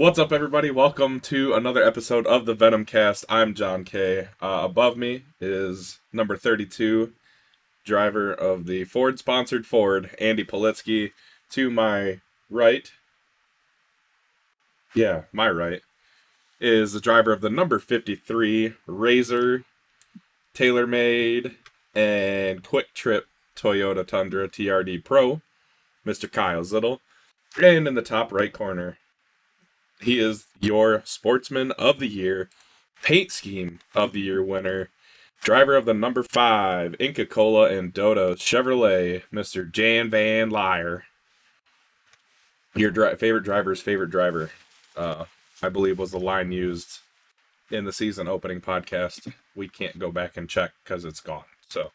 What's up, everybody? Welcome to another episode of the Venomcast. I'm John K. Above me is number 32, driver of the Ford-sponsored Ford, Andy Policky. To my right, my right, is the driver of the number 53 Razor, TaylorMade, and Quick Trip Toyota Tundra TRD Pro, Mr. Kyle Zittel. And in the top right corner, he is your Sportsman of the Year, Paint Scheme of the Year winner, driver of the number 5 Inca Cola and Dota Chevrolet, Mr. Jan Van Lier. Your favorite driver's favorite driver, I believe, was the line used in the season opening podcast. We can't go back and check because it's gone. So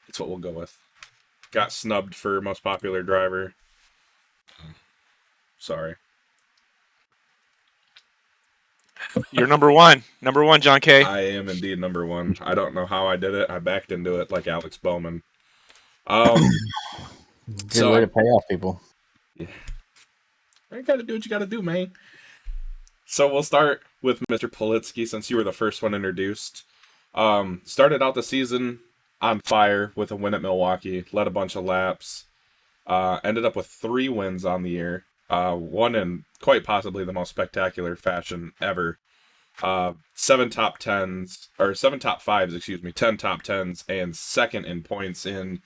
it's what we'll go with. Got snubbed for most popular driver. Sorry. You're number one, John K. I am indeed number one. I don't know how I did it. I backed into it like Alex Bowman. Good way to pay off people. Yeah. You gotta do what you gotta do, man. So we'll start with Mr. Policky, since you were the first one introduced. Started out the season on fire with a win at Milwaukee, led a bunch of laps, ended up with 3 wins on the year, one in quite possibly the most spectacular fashion ever. 7 top 5s, 10 top 10s, and second in points in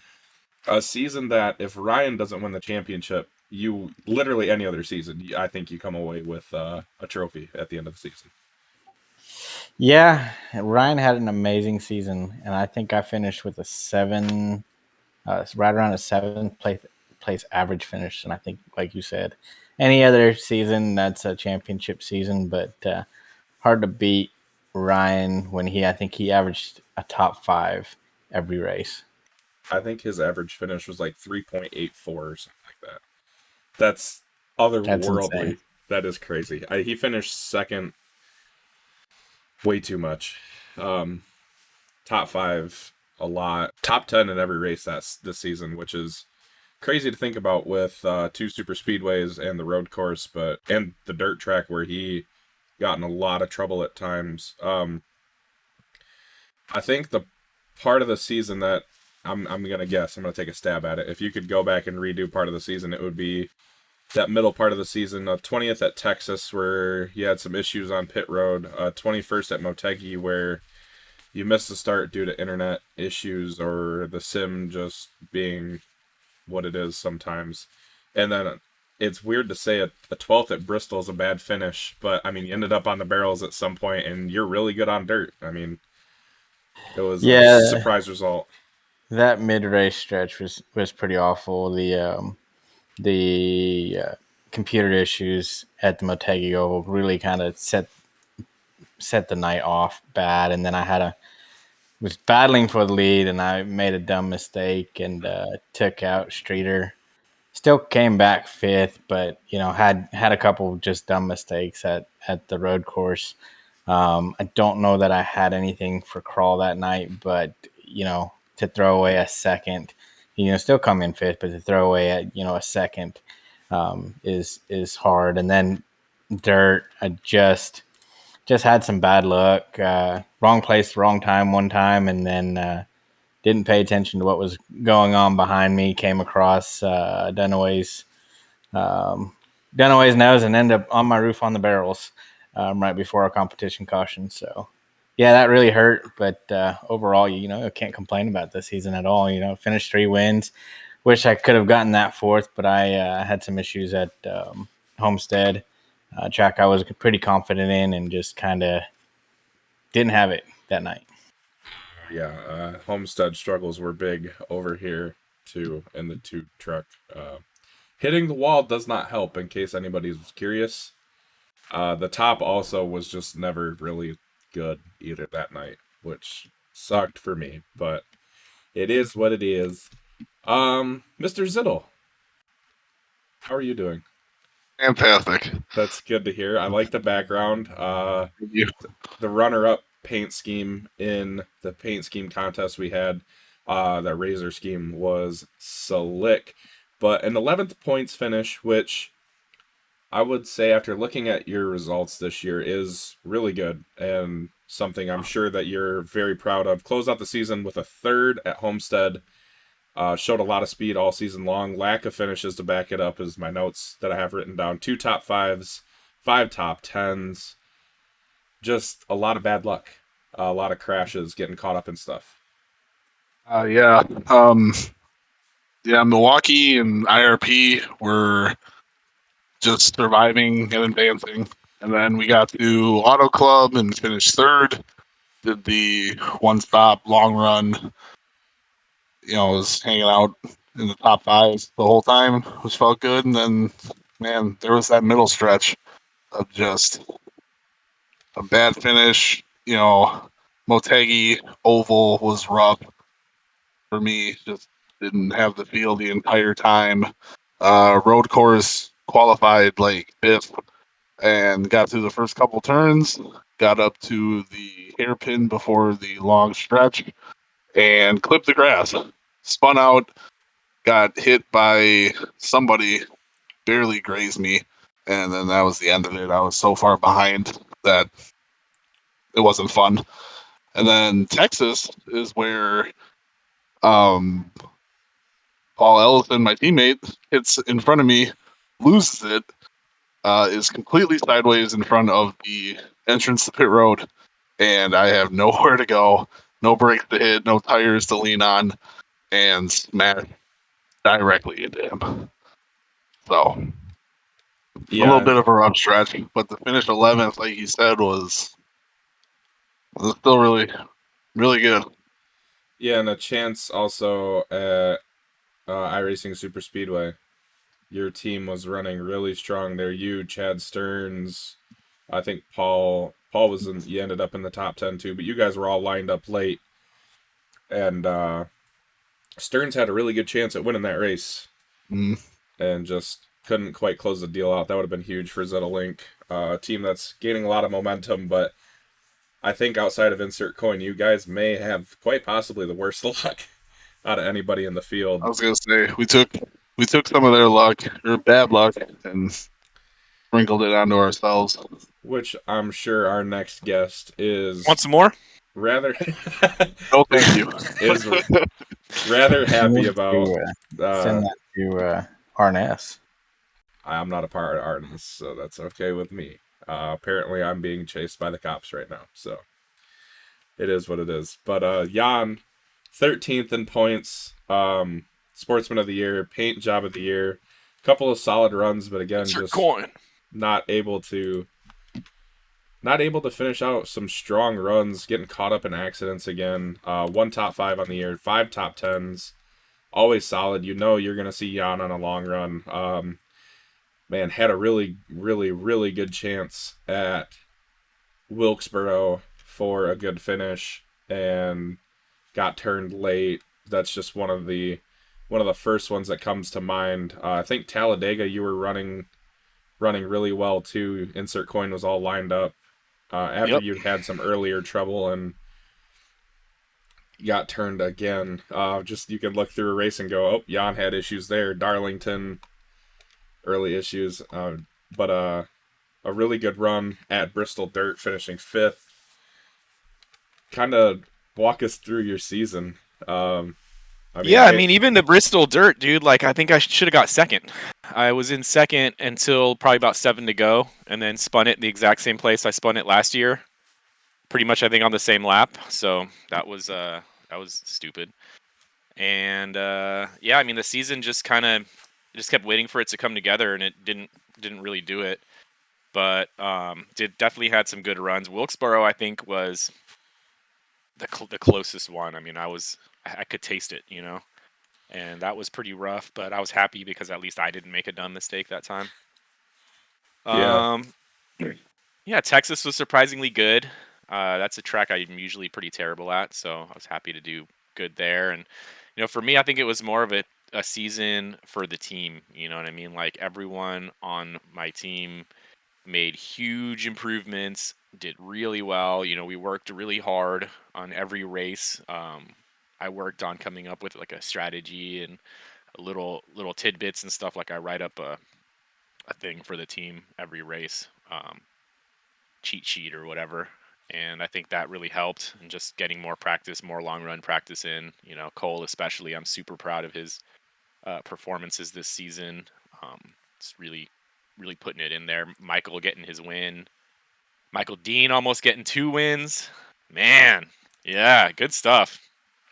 a season that, if Ryan doesn't win the championship, you literally any other season, I think you come away with a trophy at the end of the season. Yeah, Ryan had an amazing season, and I think I finished with right around a 7th place average finish. And I think, like you said, any other season that's a championship season, but hard to beat Ryan when I think he averaged a top 5 every race. I think his average finish was like 3.84 or something like that. That's otherworldly. That is crazy. He finished second way too much. Top 5 a lot. Top 10 in every race this season, which is crazy to think about with 2 super speedways and the road course, and the dirt track where he got in a lot of trouble at times. I think the part of the season that I'm gonna take a stab at it. If you could go back and redo part of the season, it would be that middle part of the season, 20th at Texas, where you had some issues on pit road, 21st at Motegi, where you missed the start due to internet issues or the sim just being what it is sometimes. And then it's weird to say a 12th at Bristol is a bad finish, but I mean, you ended up on the barrels at some point, and you're really good on dirt. I mean, it was a surprise result. That mid-race stretch was pretty awful. The computer issues at the Motegi Oval really kind of set the night off bad, and then I was battling for the lead, and I made a dumb mistake and took out Streeter. Still came back 5th, but had a couple just dumb mistakes at the road course. I don't know that I had anything for crawl that night, but to throw away a second, still come in 5th, but to throw away a second is hard. And then dirt, I just had some bad luck. Wrong place, wrong time one time, and then didn't pay attention to what was going on behind me. Came across Dunaway's nose and ended up on my roof on the barrels right before our competition caution. So, yeah, that really hurt. But overall, I can't complain about this season at all. Finished 3 wins. Wish I could have gotten that 4th, but I had some issues at Homestead. Track I was pretty confident in, and just kind of didn't have it that night. Yeah, Homestead struggles were big over here too in the 2 truck. Hitting the wall does not help, in case anybody's curious. The top also was just never really good either that night, which sucked for me, but it is what it is. Mr. Zittel, how are you doing? Fantastic. That's good to hear. I like the background. Thank you. The runner-up paint scheme in the paint scheme contest we had, that Razor scheme was slick, but an 11th points finish, which I would say after looking at your results this year is really good and something I'm sure that you're very proud of. Closed out the season with a third at Homestead. Showed a lot of speed all season long. Lack of finishes to back it up is my notes that I have written down. 2 top 5s, 5 top 10s. Just a lot of bad luck. A lot of crashes, getting caught up in stuff. Yeah. Yeah, Milwaukee and IRP were just surviving and advancing. And then we got to Auto Club and finished third. Did the one-stop long run. Was hanging out in the top 5 the whole time, which felt good. And then, man, there was that middle stretch of just a bad finish. Motegi Oval was rough for me. Just didn't have the feel the entire time. Road course qualified like 5th and got through the first couple turns. Got up to the hairpin before the long stretch and clipped the grass. Spun out, got hit by somebody, barely grazed me, and then that was the end of it. I was so far behind that it wasn't fun. And then Texas is where Paul Ellison, my teammate, hits in front of me, loses it, is completely sideways in front of the entrance to pit road, and I have nowhere to go, no brakes to hit, no tires to lean on, and smash directly into him. So a little bit of a rough stretch, but the finish 11th, like he said, was still really, really good. Yeah, and a chance also at iRacing Super Speedway. Your team was running really strong there. You, Chad Stearns, I think Paul was in. You ended up in the top 10 too, but you guys were all lined up late, and Stearns had a really good chance at winning that race, and just couldn't quite close the deal out. That would have been huge for Zittel Link, a team that's gaining a lot of momentum, but I think outside of Insert Coin, you guys may have quite possibly the worst luck out of anybody in the field. I was gonna say we took some of their luck or bad luck and sprinkled it onto ourselves. Which I'm sure our next guest is Want some more? rather No, thank you. is rather happy about. Send that to RNS. I'm not a part of Artemis, so that's okay with me. Apparently, I'm being chased by the cops right now, so it is what it is. But Jan, 13th in points, Sportsman of the Year, Paint Job of the Year, couple of solid runs, but again, just not able to finish out some strong runs, getting caught up in accidents again. 1 top 5 on the year, 5 top 10s, always solid. You know you're gonna see Jan on a long run. Man, had a really, really, really good chance at Wilkesboro for a good finish and got turned late. That's just one of the first ones that comes to mind. I think Talladega you were running really well too. Insert Coin was all lined up after you'd had some earlier trouble and got turned again. Just you can look through a race and go, oh, Jan had issues there. Darlington, early issues, but a really good run at Bristol Dirt, finishing 5th. Kind of walk us through your season. I mean, even the Bristol Dirt, dude, like I think I should have got second. I was in second until probably about 7 to go, and then spun it in the exact same place I spun it last year. Pretty much, I think, on the same lap. So that was stupid. And the season just kept waiting for it to come together, and it didn't really do it. But definitely had some good runs. Wilkesboro, I think, was the closest one. I mean, I could taste it, and that was pretty rough. But I was happy because at least I didn't make a dumb mistake that time. Texas was surprisingly good. That's a track I'm usually pretty terrible at, so I was happy to do good there. And for me, I think it was more of a season for the team. You know what I mean? Like everyone on my team made huge improvements, did really well. We worked really hard on every race. I worked on coming up with like a strategy and little tidbits and stuff. Like I write up a thing for the team every race, cheat sheet or whatever. And I think that really helped, and just getting more practice, more long run practice in. Cole especially, I'm super proud of his performances this season. It's really, really putting it in there. Michael getting his win. Michael Dean almost getting 2 wins. Man, yeah, good stuff.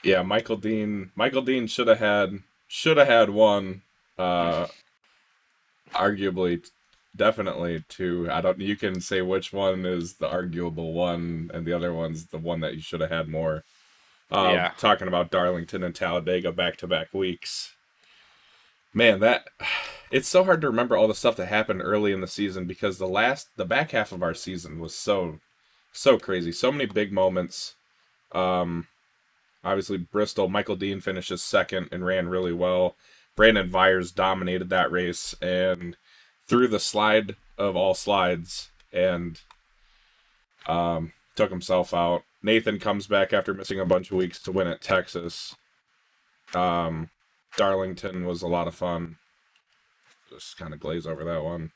Yeah, Michael Dean should have had one. Arguably, definitely two. You can say which one is the arguable one, and the other one's the one that you should have had more. Yeah. Talking about Darlington and Talladega back-to-back weeks. Man, it's so hard to remember all the stuff that happened early in the season, because the back half of our season was so crazy. So many big moments. Obviously Bristol, Michael Dean finishes second and ran really well. Brandon Vyers dominated that race and threw the slide of all slides and took himself out. Nathan comes back after missing a bunch of weeks to win at Texas. Darlington was a lot of fun. Just kind of glaze over that one.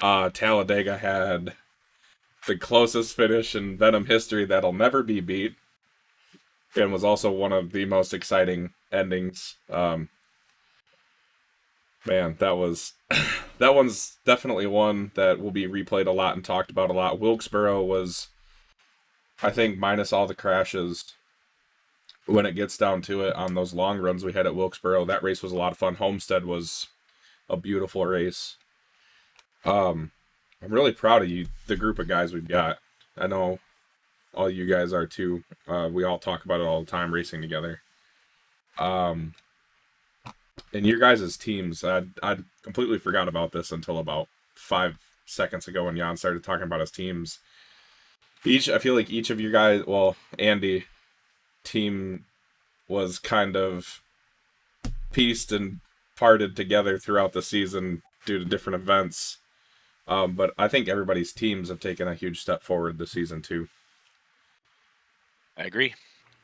Talladega had the closest finish in Venom history that'll never be beat, and was also one of the most exciting endings. Man, that one's definitely one that will be replayed a lot and talked about a lot. Wilkesboro was, I think, minus all the crashes, when it gets down to it, on those long runs we had at Wilkesboro, that race was a lot of fun. Homestead was a beautiful race. I'm really proud of you, the group of guys we've got. I know all you guys are too. We all talk about it all the time, racing together. And your guys' teams, I completely forgot about this until about 5 seconds ago when Jan started talking about his teams. I feel like each of you guys, well, Andy, team was kind of pieced and parted together throughout the season due to different events. But I think everybody's teams have taken a huge step forward this season too. I agree.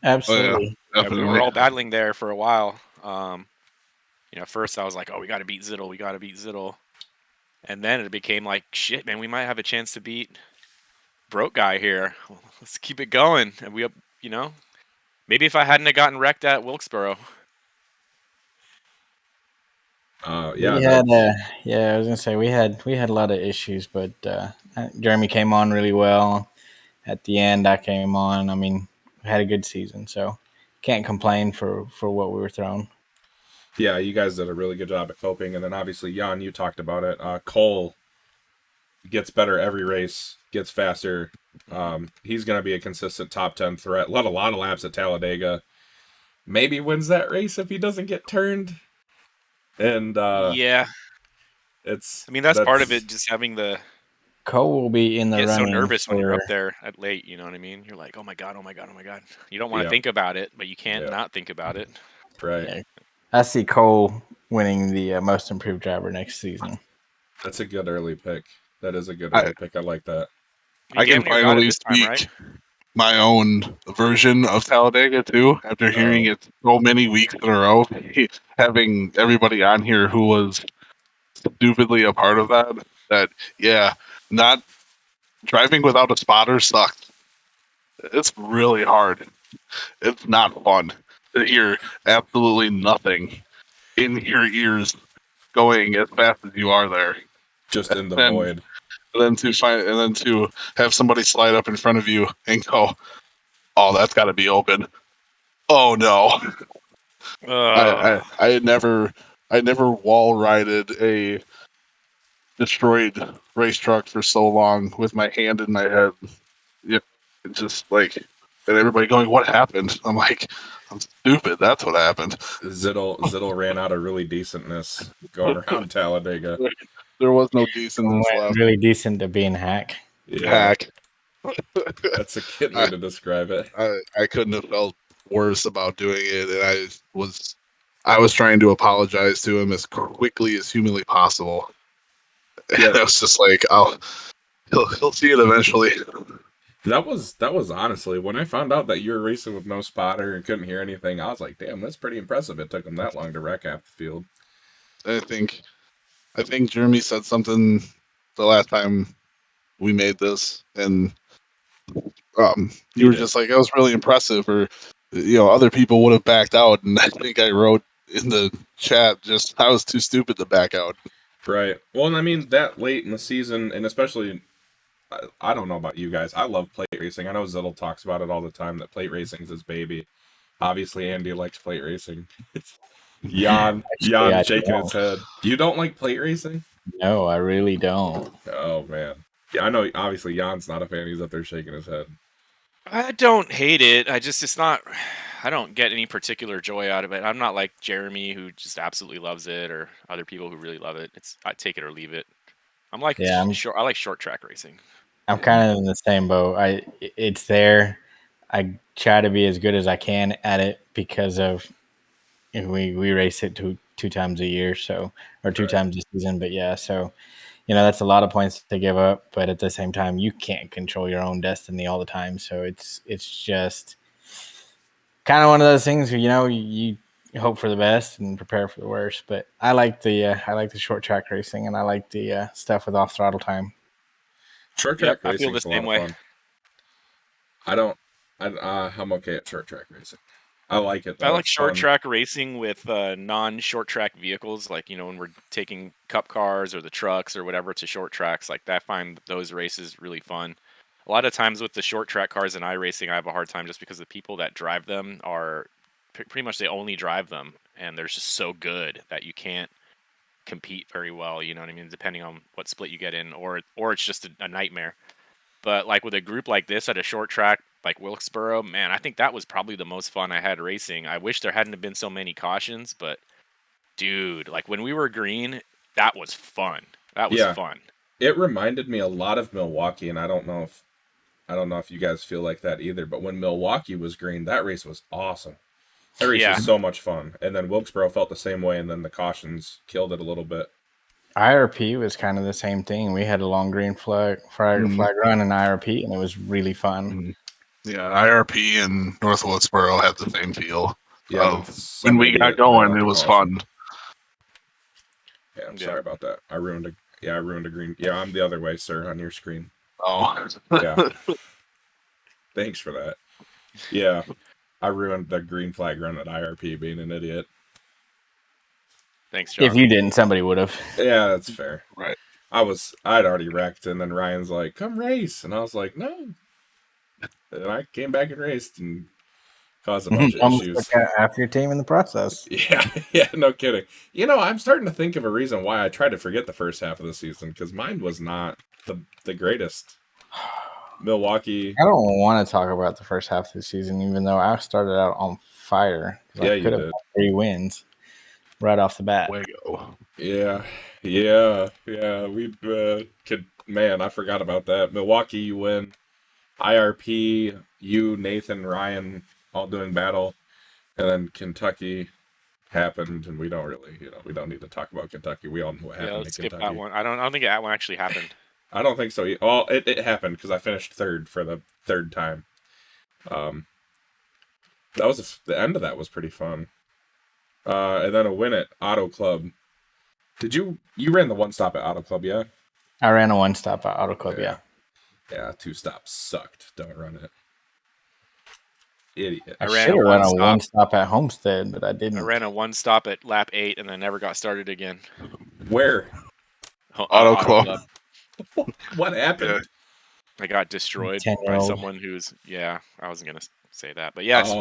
Absolutely. Oh, Yeah, we were all battling there for a while. First I was like, oh, we got to beat Zittel. And then it became like, shit, man, we might have a chance to beat Broke Guy here. Well, let's keep it going. And maybe if I hadn't have gotten wrecked at Wilkesboro. I was gonna say we had a lot of issues, but Jeremy came on really well. At the end, I came on. I mean, we had a good season, so can't complain for what we were thrown. Yeah, you guys did a really good job at coping, and then obviously Jan, you talked about it. Cole gets better every race, gets faster. He's going to be a consistent top 10 threat. Led a lot of laps at Talladega. Maybe wins that race if he doesn't get turned. And yeah, that's part of it. Just having the Cole will be in the get running. so nervous when you're up there at late. You know what I mean? You're like, oh my god. You don't want to think about it, but you can't not think about it. Right. Yeah. I see Cole winning the most improved driver next season. That's a good early pick. That is a good early pick. I like that. I can finally speak my own version of Talladega too, after hearing it so many weeks in a row. Having everybody on here who was stupidly a part of that, not driving without a spotter sucked. It's really hard. It's not fun to hear absolutely nothing in your ears going as fast as you are there. Just in the void. And then to have somebody slide up in front of you and go, oh, that's got to be open. Oh no! I never wall rided a destroyed race truck for so long with my hand in my head. Yeah, just like, and everybody going, "What happened?" I'm like, "I'm stupid. That's what happened." Zittel ran out of really decentness going around Talladega. There was no decentness left. Really decent to being hack. Yeah. Hack. That's a good way to describe it. I couldn't have felt worse about doing it, and I was trying to apologize to him as quickly as humanly possible. Yeah. And I was just like, "Oh, he'll see it eventually." That was honestly, when I found out that you were racing with no spotter and couldn't hear anything, I was like, damn, that's pretty impressive. It took him that long to wreck half the field. I think I think Jeremy said something the last time we made this, and you were just like, "That was really impressive," or other people would have backed out, and I think I wrote in the chat just I was too stupid to back out. Right. Well, and I mean, that late in the season, and especially, I don't know about you guys. I love plate racing. I know Zittel talks about it all the time, that plate racing's his baby. Obviously, Andy likes plate racing. Jan Actually, I shaking his don't. head. You don't like plate racing? No, I really don't. Oh, man. Yeah, I know, obviously, Jan's not a fan. He's up there shaking his head. I don't hate it. It's not. I don't get any particular joy out of it. I'm not like Jeremy, who just absolutely loves it, or other people who really love it. I take it or leave it. I'm like Yeah, short. I like short track racing. I'm kind of in the same boat. It's there. I try to be as good as I can at it because of we race it two times a year, so or two Right. times a season. But yeah, so that's a lot of points to give up. But at the same time, you can't control your own destiny all the time. So it's just kind of one of those things where you hope for the best and prepare for the worst. But I like the short track racing, and I like the stuff with off throttle time. Short Yep, track I feel racing the is a lot same of way. fun. I'm okay at short track racing. I like it, though. I like It's short fun. track racing with non-short track vehicles, like when we're taking cup cars or the trucks or whatever to short tracks. Like that, I find those races really fun. A lot of times with the short track cars in iRacing, I have a hard time just because the people that drive them are pretty much they only drive them, and they're just so good that you can't compete very well. You know what I mean? Depending on what split you get in, or it's just a nightmare. But like with a group like this at a short track like Wilkesboro, man, I think that was probably the most fun I had racing. I wish there hadn't been so many cautions, but dude, like when we were green, that was fun. That was Yeah. fun. It reminded me a lot of Milwaukee, and I don't know if you guys feel like that either, but when Milwaukee was green, that race was awesome. That race Yeah. was so much fun. And then Wilkesboro felt the same way, and then the cautions killed it a little bit. IRP was kind of the same thing. We had a long green flag run in IRP, and it was really fun. Yeah, IRP and North Wilkesboro had the same feel. Yeah, When we got going, it was fun. Yeah, I'm sorry about that. I ruined a green. Yeah, I'm the other way, sir, on your screen. Oh. Yeah. Thanks for that. Yeah, I ruined the green flag run at IRP being an idiot. Thanks, John. If you didn't, somebody would have. Yeah, that's fair. Right. I'd already wrecked, and then Ryan's like, "Come race," and I was like, "No." And I came back and raced and caused a bunch of issues. Half your team in the process. Yeah, no kidding. I'm starting to think of a reason why I tried to forget the first half of the season, because mine was not the greatest. Milwaukee. I don't want to talk about the first half of the season, even though I started out on fire. Yeah, I could have 3 wins right off the bat. Wago. Yeah. We could. Man, I forgot about that. Milwaukee, you win. IRP, you, Nathan, Ryan, all doing battle, and then Kentucky happened, and we don't really, we don't need to talk about Kentucky. We all know what happened. Yeah, let's in skip Kentucky. that one. I don't think that one actually happened. I don't think so. Well, it happened because I finished third for the third time. That was the end of that was pretty fun. And then a win at Auto Club. Did you ran the one stop at Auto Club? Yeah. I ran a one stop at Auto Club. Yeah. Yeah, 2 stops sucked. Don't run it. Idiot. I should have run a one stop at Homestead, but I didn't. I ran a one stop at lap 8 and then never got started again. Where? Auto Club. What happened? I got destroyed by someone who's I wasn't gonna say that, but yes,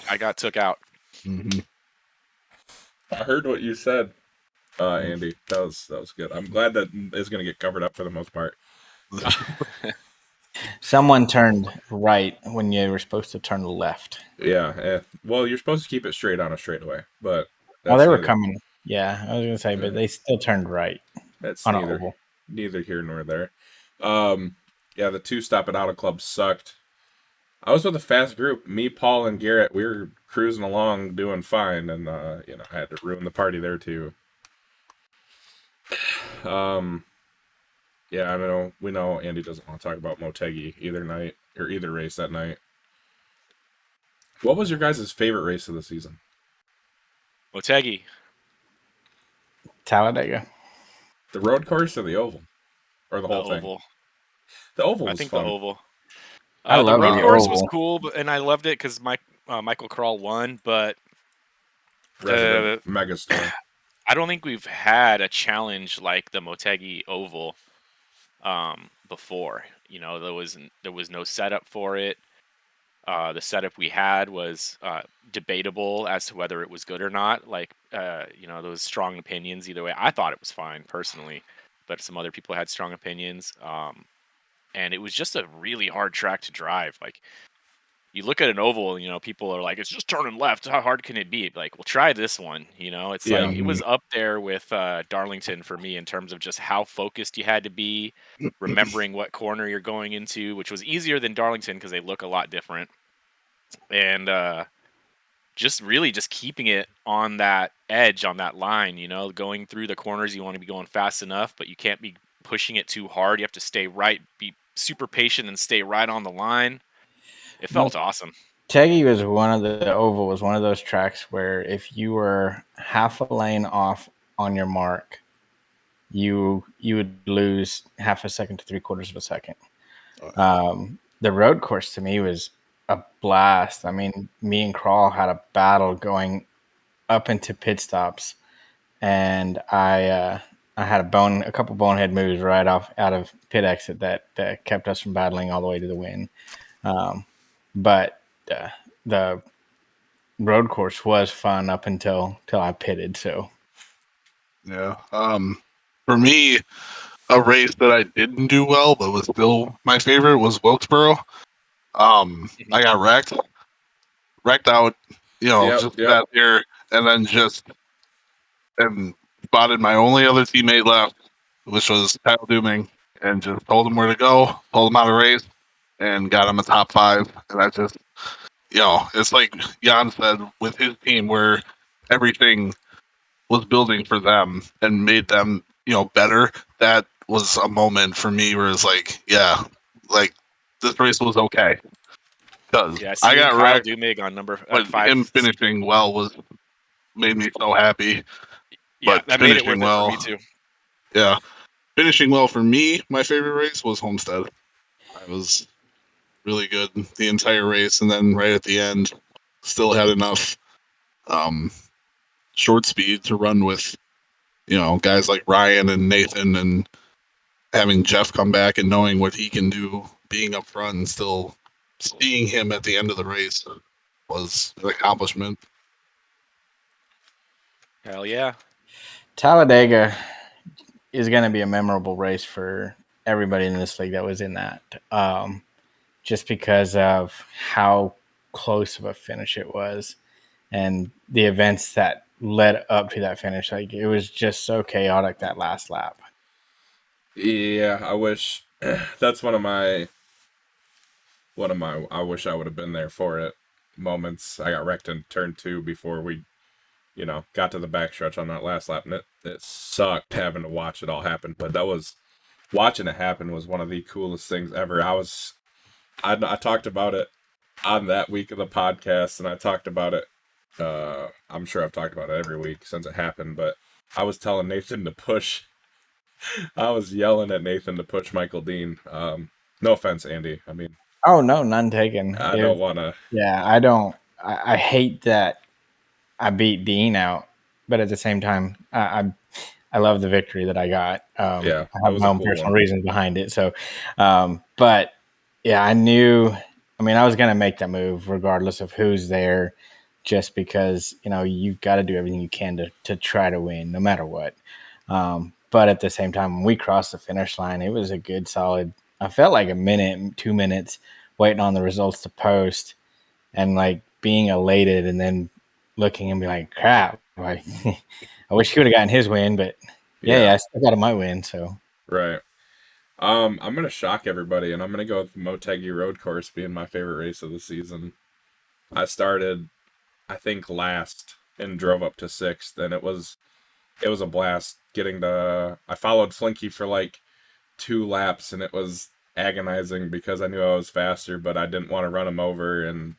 I got took out. Mm-hmm. I heard what you said, Andy. That was good. I'm glad that is gonna get covered up for the most part. Someone turned right when you were supposed to turn left. Yeah. Well, you're supposed to keep it straight on a straightaway, but they were coming. Yeah, I was gonna say, but they still turned right. That's on an oval. Neither here nor there. Yeah, the 2 stop at Auto Club sucked. I was with a fast group. Me, Paul, and Garrett. We were cruising along, doing fine, and I had to ruin the party there too. Yeah, I know. We know Andy doesn't want to talk about Motegi either night or either race that night. What was your guys' favorite race of the season? Motegi. Talladega. The road course or the oval? Or the The whole thing? oval. The oval I was think fun. the oval. I The love road the course was oval. cool, and I loved it because Michael Crawl won. But Resident Megastore. I don't think we've had a challenge like the Motegi Oval before. You know, there was no setup for it. The setup we had was debatable as to whether it was good or not. Like, you know, there was strong opinions either way. I thought it was fine personally, but some other people had strong opinions. And it was just a really hard track to drive. Like, you look at an oval, you know, people are like, it's just turning left. How hard can it be? Like, well, try this one. You know, it's Yeah. like it was up there with Darlington for me in terms of just how focused you had to be, remembering what corner you're going into, which was easier than Darlington because they look a lot different. And just really just keeping it on that edge, on that line, you know, going through the corners. You want to be going fast enough, but you can't be pushing it too hard. You have to stay right, be super patient and stay right on the line. It felt awesome. Teggy was the oval was one of those tracks where if you were half a lane off on your mark, you would lose half a second to 3/4 of a second. The road course to me was a blast. I mean, me and Crawl had a battle going up into pit stops, and I had a couple bonehead moves right off out of pit exit that kept us from battling all the way to the win. But the road course was fun up until I pitted. So Yeah. For me, a race that I didn't do well but was still my favorite was Wilkesboro. I got wrecked out, just Yep. sat there and then and spotted my only other teammate left, which was Kyle Dooming, and just told him where to go, told him how to race, and got him a top 5. And I just, it's like Jan said with his team where everything was building for them and made them, better. That was a moment for me where it's like, yeah, like this race was okay. Because Yeah, I seeing got Kyle wrecked, Dumig on but him 5. finishing well made me so happy. Yeah, But that made it finishing worth it for well, me too. yeah, finishing well for me, my favorite race was Homestead. I was really good the entire race, and then right at the end, still had enough short speed to run with, guys like Ryan and Nathan, and having Jeff come back and knowing what he can do, being up front and still seeing him at the end of the race was an accomplishment. Hell yeah. Talladega is going to be a memorable race for everybody in this league that was in that, just because of how close of a finish it was and the events that led up to that finish. Like, it was just so chaotic that last lap. Yeah, I wish that's one of my I wish I would have been there for it moments. I got wrecked in turn 2 before we, got to the backstretch on that last lap, and it sucked having to watch it all happen. But watching it happen was one of the coolest things ever. I talked about it on that week of the podcast, and I talked about it. I'm sure I've talked about it every week since it happened, but I was telling Nathan to push. I was yelling at Nathan to push Michael Dean. No offense, Andy. I mean, Oh, no, none taken. I don't want to. Yeah, I don't. I hate that I beat Dean out, but at the same time, I love the victory that I got. Yeah, I it have was my a own cool personal one. reasons behind it. So, but yeah, I knew. I mean, I was going to make that move regardless of who's there, just because you've got to do everything you can to try to win, no matter what. But at the same time, when we crossed the finish line, it was a good solid. I felt like a minute, 2 minutes waiting on the results to post, and like being elated, and then looking and be like, crap, like I wish he would have gotten his win, but yeah, I still got my win. So Right. I'm gonna shock everybody, and I'm gonna go with the Motegi Road Course being my favorite race of the season. I started, I think, last and drove up to 6th, and it was a blast getting to. I followed Flinky for like 2 laps, and it was agonizing because I knew I was faster, but I didn't want to run him over, and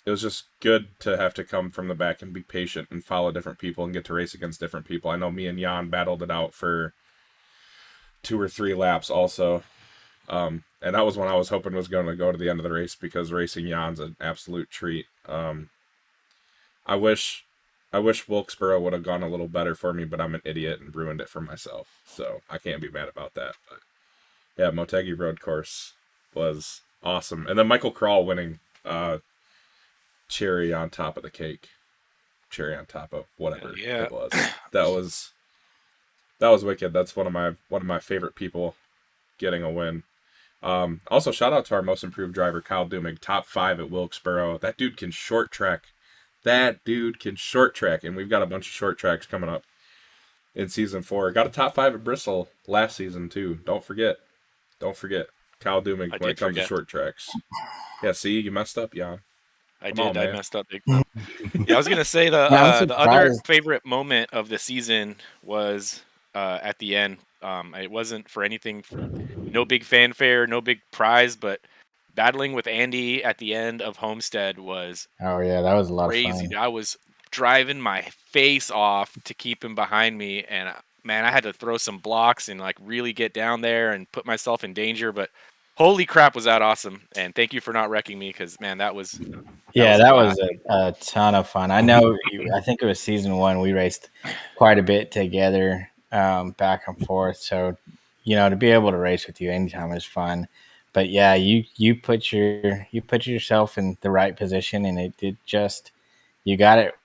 just good to have to come from the back and be patient and follow different people and get to race against different people. I know me and Jan battled it out for 2 or 3 laps also. And that was when I was hoping was going to go to the end of the race because racing Jan's an absolute treat. I wish Wilkesboro would have gone a little better for me, but I'm an idiot and ruined it for myself. So I can't be mad about that. But yeah, Motegi Road Course was awesome. And then Michael Krall winning cherry on top of the cake. Cherry on top of whatever it was. That was wicked. That's one of my favorite people getting a win. Also, shout out to our most improved driver, Kyle Dumig, top 5 at Wilkesboro. That dude can short track. And we've got a bunch of short tracks coming up in season 4. Got a top 5 at Bristol last season too. Don't forget, Kyle Dumig when it comes to short tracks. Yeah, see, you messed up, Jan. I messed up big time. Yeah, I was gonna say the other favorite moment of the season was at the end. It wasn't for anything, no big fanfare, no big prize, but battling with Andy at the end of Homestead was that was a lot crazy. of fun. I was driving my face off to keep him behind me, and man, I had to throw some blocks and like really get down there and put myself in danger. But holy crap, was that awesome! And thank you for not wrecking me because man, that was a ton of fun. I know. I think it was season 1. We raced quite a bit together, back and forth. So, to be able to race with you anytime is fun. But yeah, you put yourself in the right position, and it just you got it.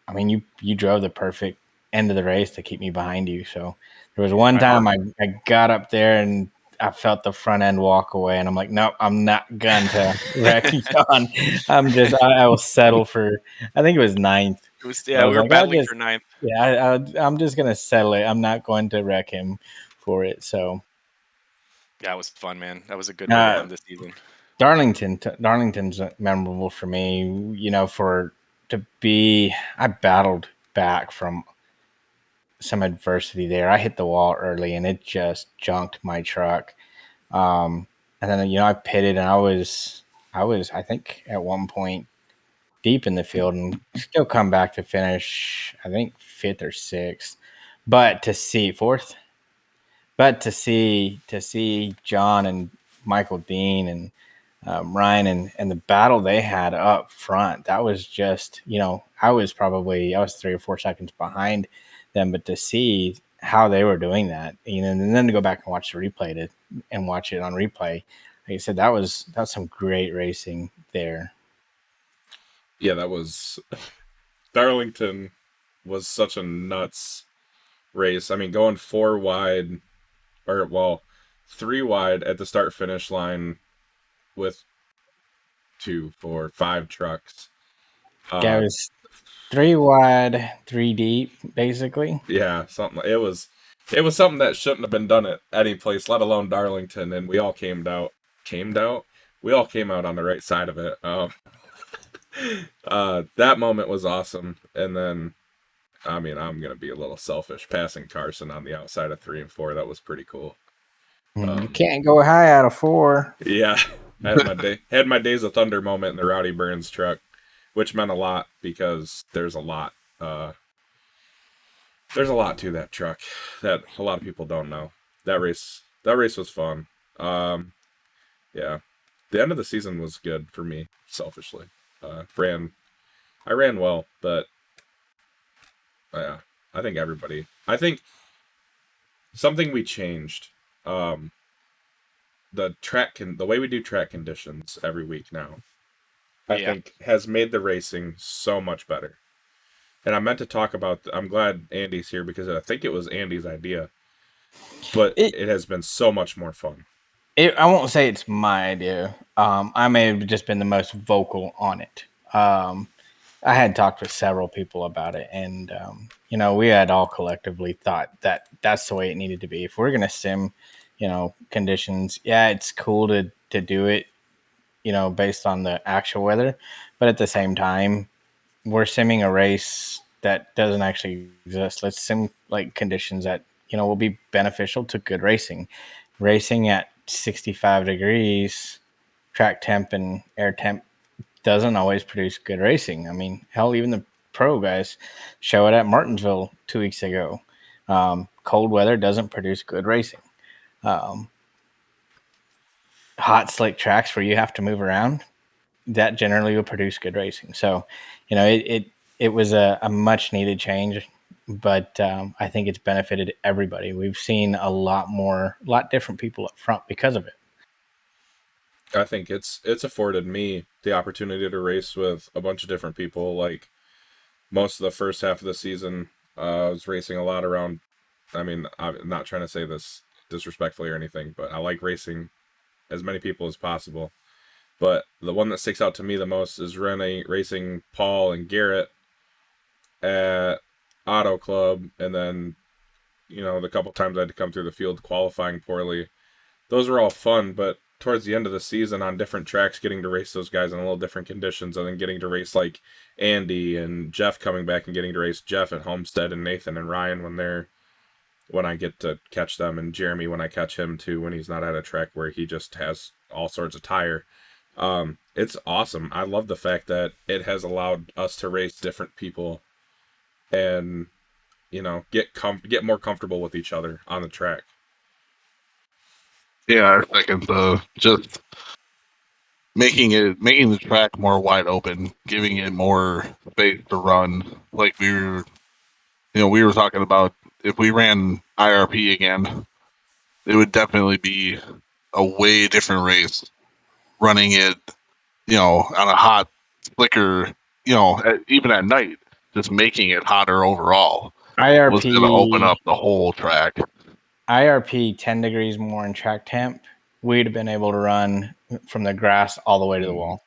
I mean, you drove the perfect end of the race to keep me behind you. So there was one time I got up there and I felt the front end walk away, and I'm like, nope, I'm not going to wreck John. I will settle for, I think it was 9th. It was, we were battling for 9th. Yeah, I'm just going to settle it. I'm not going to wreck him for it. So yeah, it was fun, man. That was a good way to end the season. Darlington's memorable for me, I battled back from some adversity there. I hit the wall early and it just junked my truck. And then, I pitted and I was, I think at one point deep in the field and still come back to finish, I think 5th or 6th, but to see 4th, but to see John and Michael Dean and Ryan and the battle they had up front, that was just, I was 3 or 4 seconds behind them, but to see how they were doing that, and then to go back and watch the replay and watch it on replay, like I said, that was some great racing there. Yeah, that was Darlington was such a nuts race. I mean, going 4 wide, 3 wide at the start finish line with 2, 4, 5 trucks. Yeah, it was 3 wide, 3 deep, basically. Yeah, something. It was something that shouldn't have been done at any place, let alone Darlington. And we all came out. We all came out on the right side of it. That moment was awesome. And then, I mean, I'm gonna be a little selfish. Passing Carson on the outside of 3 and 4, that was pretty cool. You can't go high out of 4. Yeah, had my Days of Thunder moment in the Rowdy Burns truck, which meant a lot because there's a lot to that truck that a lot of people don't know. That race was fun. Yeah, the end of the season was good for me, selfishly. I ran well, but yeah, I think something we changed. The way we do track conditions every week now, I think has made the racing so much better. And I meant to talk about, I'm glad Andy's here because I think it was Andy's idea, but it has been so much more fun. I won't say it's my idea. I may have just been the most vocal on it. I had talked with several people about it, and we had all collectively thought that that's the way it needed to be. If we're going to sim, conditions, yeah, it's cool to do it, based on the actual weather, but at the same time, we're simming a race that doesn't actually exist. Let's sim like conditions that will be beneficial to good racing. Racing at 65 degrees, track temp and air temp doesn't always produce good racing. I mean, hell, even the pro guys show it at Martinsville 2 weeks ago. Cold weather doesn't produce good racing. Hot, slick tracks where you have to move around, that generally will produce good racing. So, it was a much needed change, but I think it's benefited everybody. We've seen a lot different people up front because of it. I think it's afforded me the opportunity to race with a bunch of different people. Like most of the first half of the season, I was racing a lot around. I mean, I'm not trying to say this disrespectfully or anything, but I like racing as many people as possible. But the one that sticks out to me the most is racing Paul and Garrett at Auto Club, and then the couple times I had to come through the field qualifying poorly. Those were all fun, but towards the end of the season on different tracks, getting to race those guys in a little different conditions, and then getting to race like Andy and Jeff coming back and getting to race Jeff at Homestead and Nathan and Ryan when I get to catch them, and Jeremy when I catch him too when he's not at a track where he just has all sorts of tire. It's awesome. I love the fact that it has allowed us to race different people and get more comfortable with each other on the track. Yeah, I second the just making the track more wide open, giving it more space to run. Like we were talking about, if we ran IRP again, it would definitely be a way different race. Running it, on a hot, slicker, even at night, just making it hotter overall was going to open up the whole track. IRP 10 degrees more in track temp, we'd have been able to run from the grass all the way to the wall.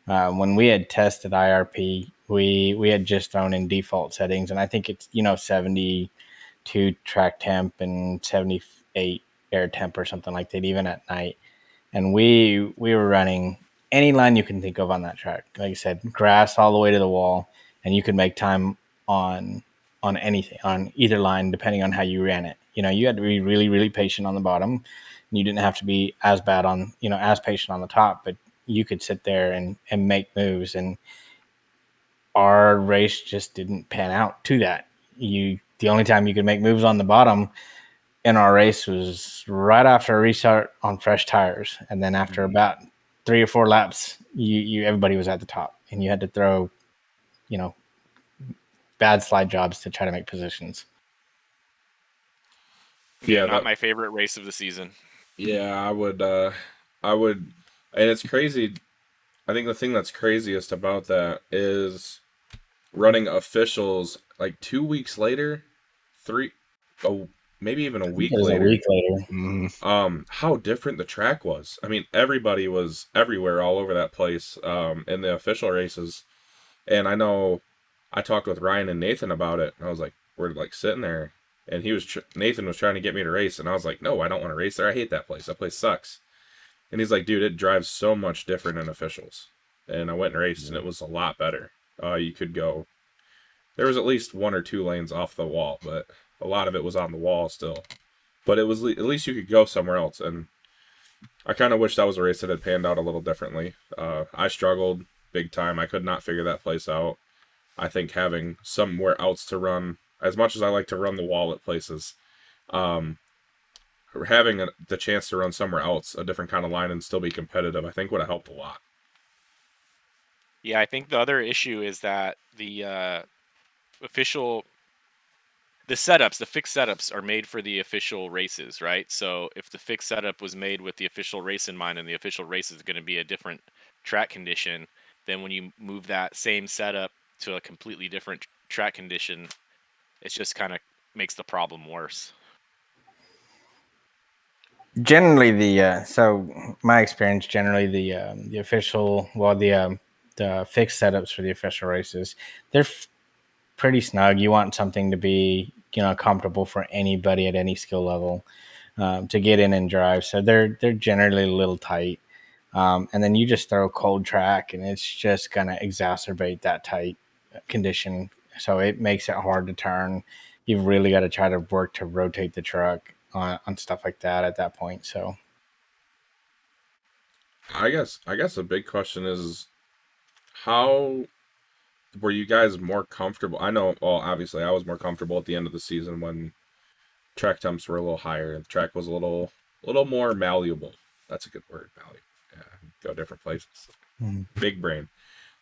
When we had tested IRP, we had just thrown in default settings, and I think it's 72 track temp and 78 air temp or something like that, even at night. And we were running any line you can think of on that track. Like I said, grass all the way to the wall, and you could make time on anything, on either line, depending on how you ran it. You had to be really, really patient on the bottom, and you didn't have to be as bad on, as patient on the top, but you could sit there and make moves. And our race just didn't pan out to that. The only time you could make moves on the bottom in our race was right after a restart on fresh tires, and then after about 3 or 4 laps, everybody was at the top, and you had to throw, bad slide jobs to try to make positions. Yeah, not my favorite race of the season. Yeah, I would, and it's crazy. I think the thing that's craziest about that is running officials like 2 weeks later, maybe even a week later. How different the track was. I mean, everybody was everywhere, all over that place, in the official races. And I know I talked with Ryan and Nathan about it, and I was like, we're like sitting there, and Nathan was trying to get me to race, and I was like, no, I don't want to race there. I hate that place. That place sucks. And he's like, dude, it drives so much different in officials. And I went and raced, and it was a lot better. You could go. There was at least 1 or 2 lanes off the wall, but a lot of it was on the wall still. But it was at least you could go somewhere else, and I kind of wish that was a race that had panned out a little differently. I struggled big time. I could not figure that place out. I think having somewhere else to run, as much as I like to run the wall at places, having the chance to run somewhere else, a different kind of line, and still be competitive, I think would have helped a lot. Yeah, I think the other issue is that the fixed setups are made for the official races, right? So if the fixed setup was made with the official race in mind, and the official race is going to be a different track condition, then when you move that same setup to a completely different track condition, it just kind of makes the problem worse. Generally, so my experience, generally the official, the fixed setups for the official races, they're pretty snug. You want something to be, comfortable for anybody at any skill level, to get in and drive. So they're generally a little tight. And then you just throw a cold track, and it's just going to exacerbate that tight condition. So it makes it hard to turn. You've really got to try to work to rotate the truck on stuff like that at that point. So I guess the big question is, How were you guys more comfortable? I know, well, obviously, I was more comfortable at the end of the season when track temps were a little higher and the track was a little more malleable. That's a good word, malleable. Yeah, go different places. Big brain.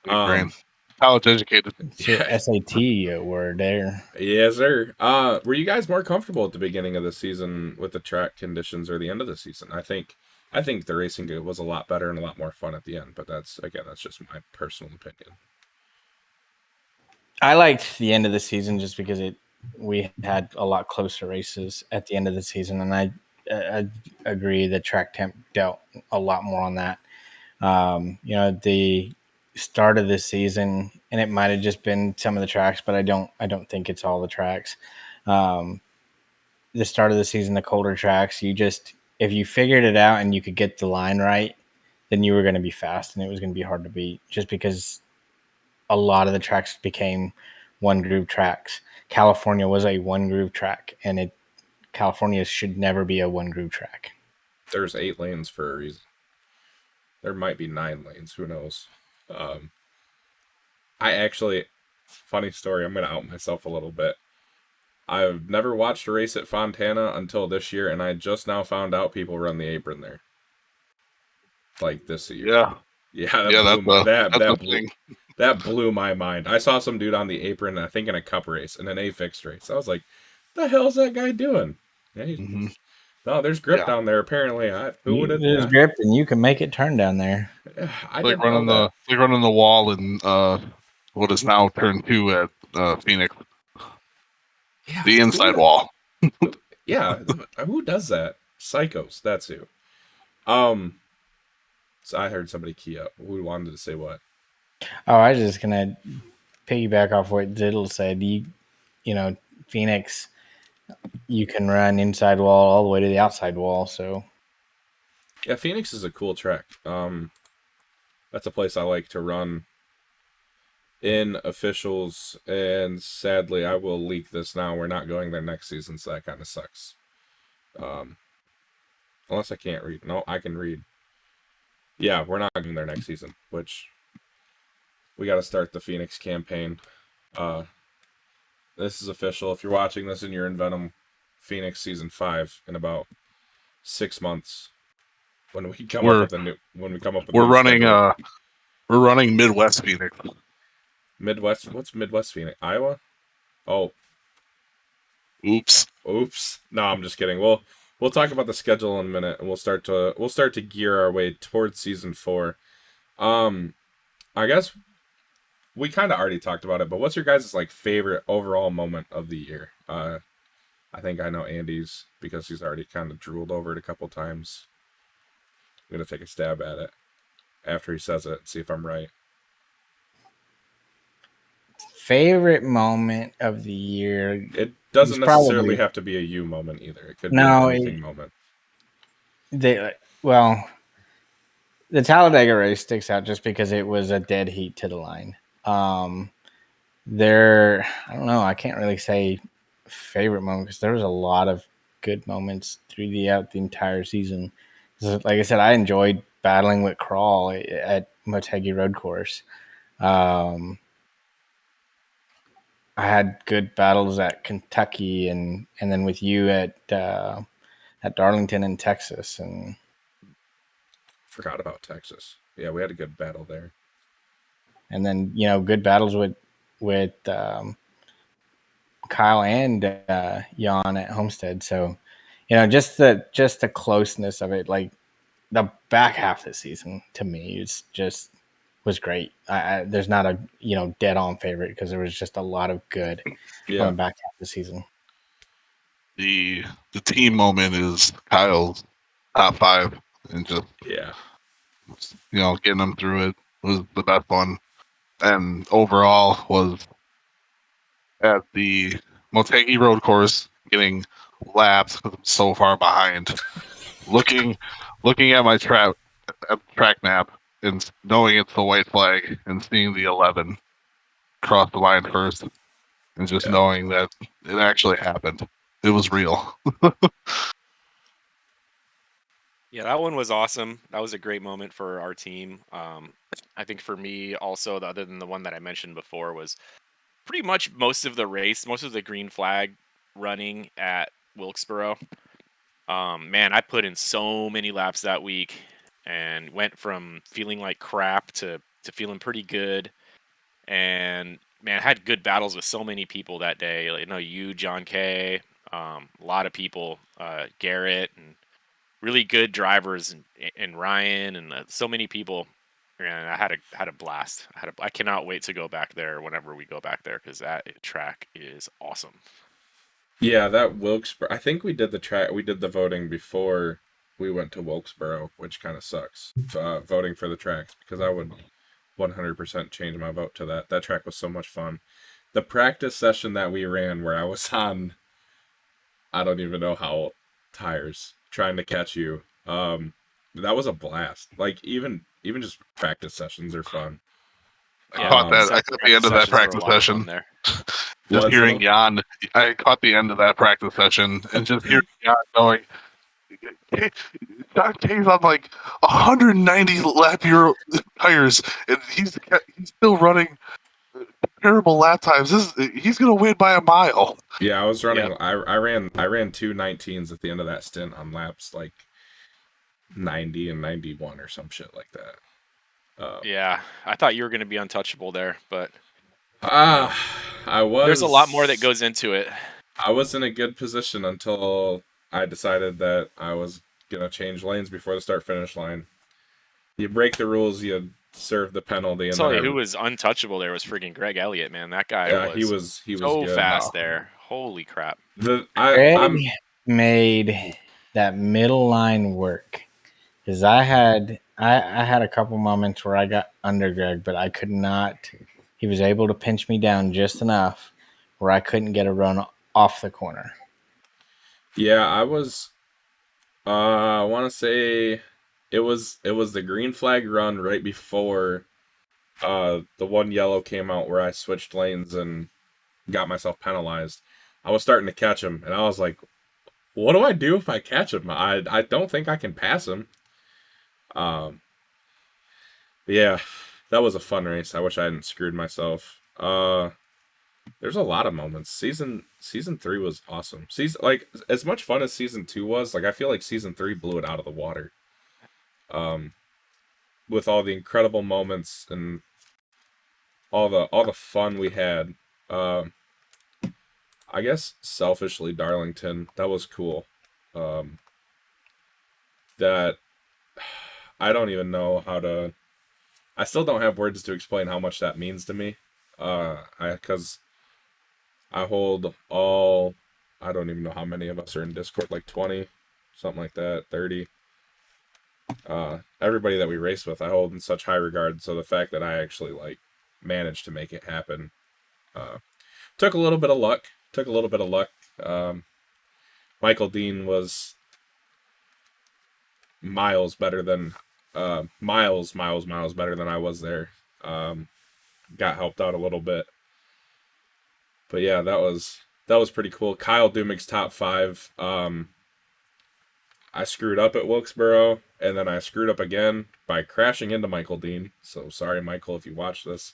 Big brain. College educated. It's your SAT word there. Yes, sir. Were you guys more comfortable at the beginning of the season with the track conditions or the end of the season? I think the racing was a lot better and a lot more fun at the end, but that's just my personal opinion. I liked the end of the season just because we had a lot closer races at the end of the season, and I agree that track temp dealt a lot more on that. The start of the season, and it might have just been some of the tracks, but I don't think it's all the tracks. The start of the season, the colder tracks, if you figured it out and you could get the line right, then you were going to be fast and it was going to be hard to beat, just because a lot of the tracks became one groove tracks. California was a one groove track, and California should never be a one groove track. There's 8 lanes for a reason. There might be 9 lanes. Who knows? I actually, funny story, I'm going to out myself a little bit. I've never watched a race at Fontana until this year, and I just now found out people run the apron there. Like this year. Yeah. That blew my mind. I saw some dude on the apron, I think in a cup race, in an A fixed race. I was like, the hell's that guy doing? Yeah, no, there's grip down there, apparently. There's grip, and you can make it turn down there. Like running the wall in what is now turn 2 at Phoenix. Yeah, the inside wall. Yeah, who does that? Psychos, that's who. So I heard somebody key up. Who wanted to say what? Oh, I was just gonna piggyback off what Zittel said. Phoenix, you can run inside wall all the way to the outside wall. So yeah, Phoenix is a cool track. That's a place I like to run in officials, and sadly, I will leak this now. We're not going there next season, so that kind of sucks. Unless I can't read. No, I can read. Yeah, we're not going there next season, which we got to start the Phoenix campaign. This is official. If you're watching this and you're in Venom, Phoenix season 5 in about 6 months, when we come up with we're running Midwest Phoenix. Midwest? What's Midwest Phoenix? Iowa? Oh. Oops. No, I'm just kidding. We'll talk about the schedule in a minute, and we'll start to gear our way towards season 4. I guess we kind of already talked about it, but what's your guys' favorite overall moment of the year? I think I know Andy's, because he's already kind of drooled over it a couple times. I'm gonna take a stab at it after he says it, see if I'm right. Favorite moment of the year. It doesn't necessarily have to be a you moment either. It could be anything moment. The Talladega race sticks out just because it was a dead heat to the line. I don't know. I can't really say favorite moment because there was a lot of good moments throughout the entire season. Like I said, I enjoyed battling with Crawl at Motegi Road Course. I had good battles at Kentucky and then with you at Darlington in Texas. And forgot about Texas. Yeah, we had a good battle there. And then, good battles with Kyle and Jan at Homestead. So, just the closeness of it, like the back half of the season to me was great. There's not a dead on favorite because there was just a lot of good on the back half of the season. The team moment is Kyle's top 5, and just getting them through it was the best one. And overall was at the Motegi Road Course, getting lapped because I'm so far behind. looking at my track map and knowing it's the white flag and seeing the 11 cross the line first, and just knowing that it actually happened. It was real. Yeah, that one was awesome. That was a great moment for our team. I think for me also, other than the one that I mentioned before, was pretty much most of the race, most of the green flag running at Wilkesboro. Man, I put in so many laps that week and went from feeling like crap to feeling pretty good. And man, I had good battles with so many people that day. Like, you, John Kay, a lot of people, Garrett, and really good drivers, and Ryan, and so many people. And I had a blast. I cannot wait to go back there whenever we go back there, because that track is awesome. Yeah, that Wilkesboro. I think we did the voting before we went to Wilkesboro, which kind of sucks. Voting for the tracks, because I would 100% change my vote to that. That track was so much fun. The practice session that we ran, where I was on, I don't even know how tires, trying to catch you. That was a blast. Like even just practice sessions are fun. I caught the end of that practice session. Just hearing Jan, I caught the end of that practice session and just hearing Jan going, John Kay's on like 190 lap Euro tires, and he's still running terrible lap times. He's gonna win by a mile. Yeah, I was running. Yep. I ran 2 19s at the end of that stint on laps like 90 and 91 or some shit like that. Yeah, I thought you were going to be untouchable there, but I was. There's a lot more that goes into it. I was in a good position until I decided that I was gonna change lanes before the start-finish line. You break the rules, you serve the penalty. And I'll tell you who was untouchable there was freaking Greg Elliott, man. That guy was so good. fast there. Holy crap! Greg made that middle line work, because I had a couple moments where I got under Greg, but I could not. He was able to pinch me down just enough where I couldn't get a run off the corner. Yeah, I was. I want to say it was the green flag run right before the one yellow came out where I switched lanes and got myself penalized. I was starting to catch him, and I was like, "What do I do if I catch him? I don't think I can pass him." Yeah, that was a fun race. I wish I hadn't screwed myself. There's a lot of moments. Season 3 was awesome. As much fun as season 2 was, I feel like season 3 blew it out of the water. With all the incredible moments and all the fun we had. I guess selfishly, Darlington, that was cool. That I don't even know how to. I still don't have words to explain how much that means to me. Because I hold all, I don't even know how many of us are in Discord, like 20, something like that, 30. Everybody that we race with, I hold in such high regard. So the fact that I actually managed to make it happen, took a little bit of luck. Michael Dean was miles better than miles better than I was there. Got helped out a little bit. But yeah, that was pretty cool. Kyle Dumig's top 5. I screwed up at Wilkesboro, and then I screwed up again by crashing into Michael Dean. So sorry, Michael, if you watch this.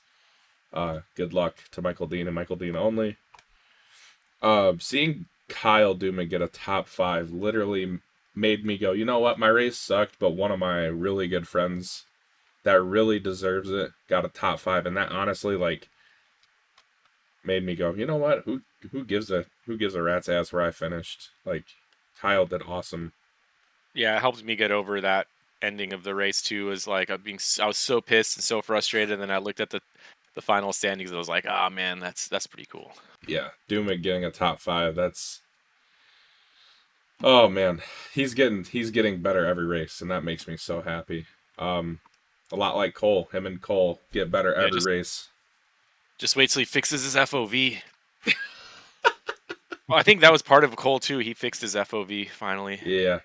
Good luck to Michael Dean and Michael Dean only. Seeing Kyle Dumig get a top 5 literally made me go, you know what? My race sucked, but one of my really good friends that really deserves it got a top 5, and that honestly made me go, you know what? Who gives a rat's ass where I finished? Kyle did awesome. Yeah, it helped me get over that ending of the race too. Was I was so pissed and so frustrated, and then I looked at the final standings and I was like, oh man, that's pretty cool. Yeah, Dumig getting a top 5, that's. Oh man, he's getting better every race, and that makes me so happy. A lot like Cole, him and Cole get better every race. Just wait till he fixes his FOV. Well, I think that was part of Cole too. He fixed his FOV finally. Yeah.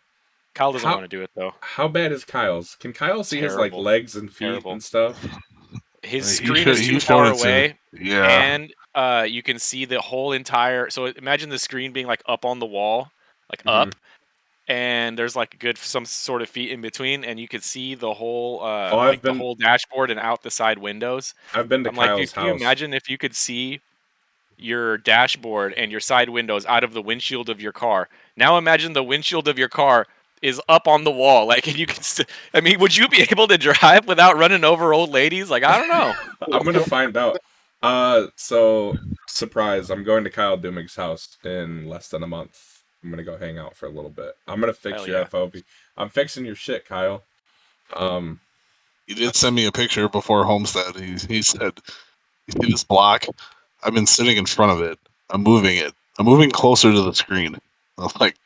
Kyle doesn't want to do it though. How bad is Kyle's? Can Kyle see his legs and feet and stuff? His screen is too far away. Yeah. And you can see the whole entire. So imagine the screen being up on the wall, up, and there's like a good some sort of feet in between, and you could see the whole I've the been whole dashboard and out the side windows. to I'm like, dude, Kyle's can you house. imagine if you could see your dashboard and your side windows out of the windshield of your car? Now imagine the windshield of your car is up on the wall, like, and you can. I mean, would you be able to drive without running over old ladies? Like, I don't know. I'm gonna find out. So surprise! I'm going to Kyle Dumig's house in less than a month. I'm gonna go hang out for a little bit. I'm gonna fix Hell your yeah. FOV. I'm fixing your shit, Kyle. He did send me a picture before Homestead. He said, "You see this block? I've been sitting in front of it. I'm moving it. I'm moving closer to the screen." I was like,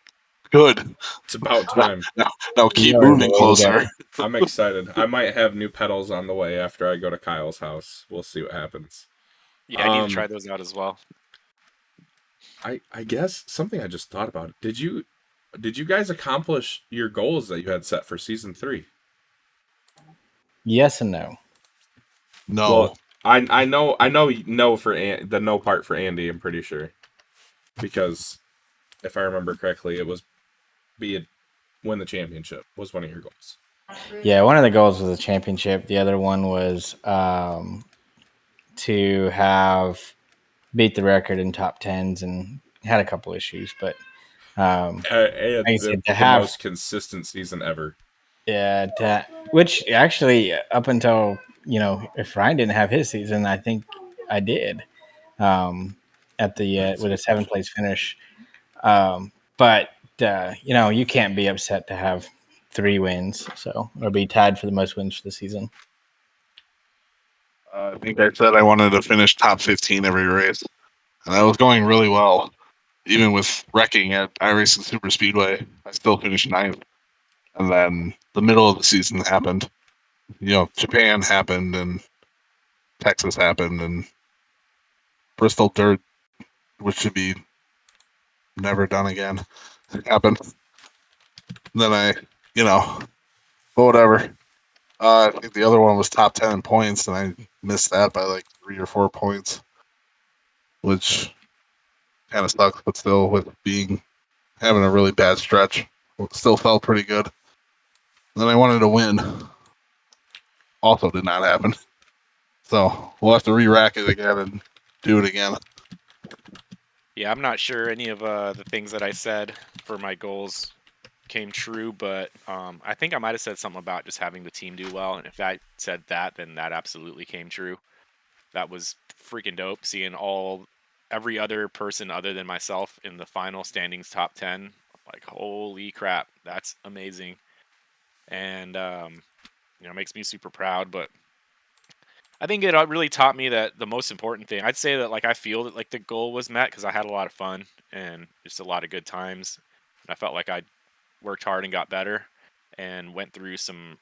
"Good. It's about Now, time. now keep You already moving know where to go. closer." I'm excited. I might have new pedals on the way after I go to Kyle's house. We'll see what happens. Yeah, I need to try those out as well. I guess something I just thought about. Did you guys accomplish your goals that you had set for season 3? Yes and no. No, Well, I know no for the no part for Andy. I'm pretty sure, because if I remember correctly, it was win the championship was one of your goals. Yeah, one of the goals was the championship. The other one was to have beat the record in top tens, and had a couple issues, but And like I said, to the have most consistent season ever. which actually up until if Ryan didn't have his season, I think I did at the with a 7th place finish. But you can't be upset to have 3 wins, or be tied for the most wins for the season. I think I said I wanted to finish top 15 every race, and that was going really well. Even with wrecking at iRacing Super Speedway, I still finished 9th. And then the middle of the season happened. Japan happened, and Texas happened, and Bristol Dirt, which should be never done again, happened. And then but whatever. I think the other one was top 10 in points, and I missed that by like 3 or 4 points, which kind of sucks. But still, with having a really bad stretch, it still felt pretty good. And then I wanted to win. Also did not happen. So we'll have to re-rack it again and do it again. Yeah, I'm not sure any of the things that I said for my goals came true, but I think I might have said something about just having the team do well, and if I said that, then that absolutely came true. That was freaking dope, seeing every other person other than myself in the final standings top 10. Like, holy crap, that's amazing. And it makes me super proud, but I think it really taught me that the most important thing, I'd say that like I feel that like the goal was met because I had a lot of fun and just a lot of good times. And I felt like I worked hard and got better and went through some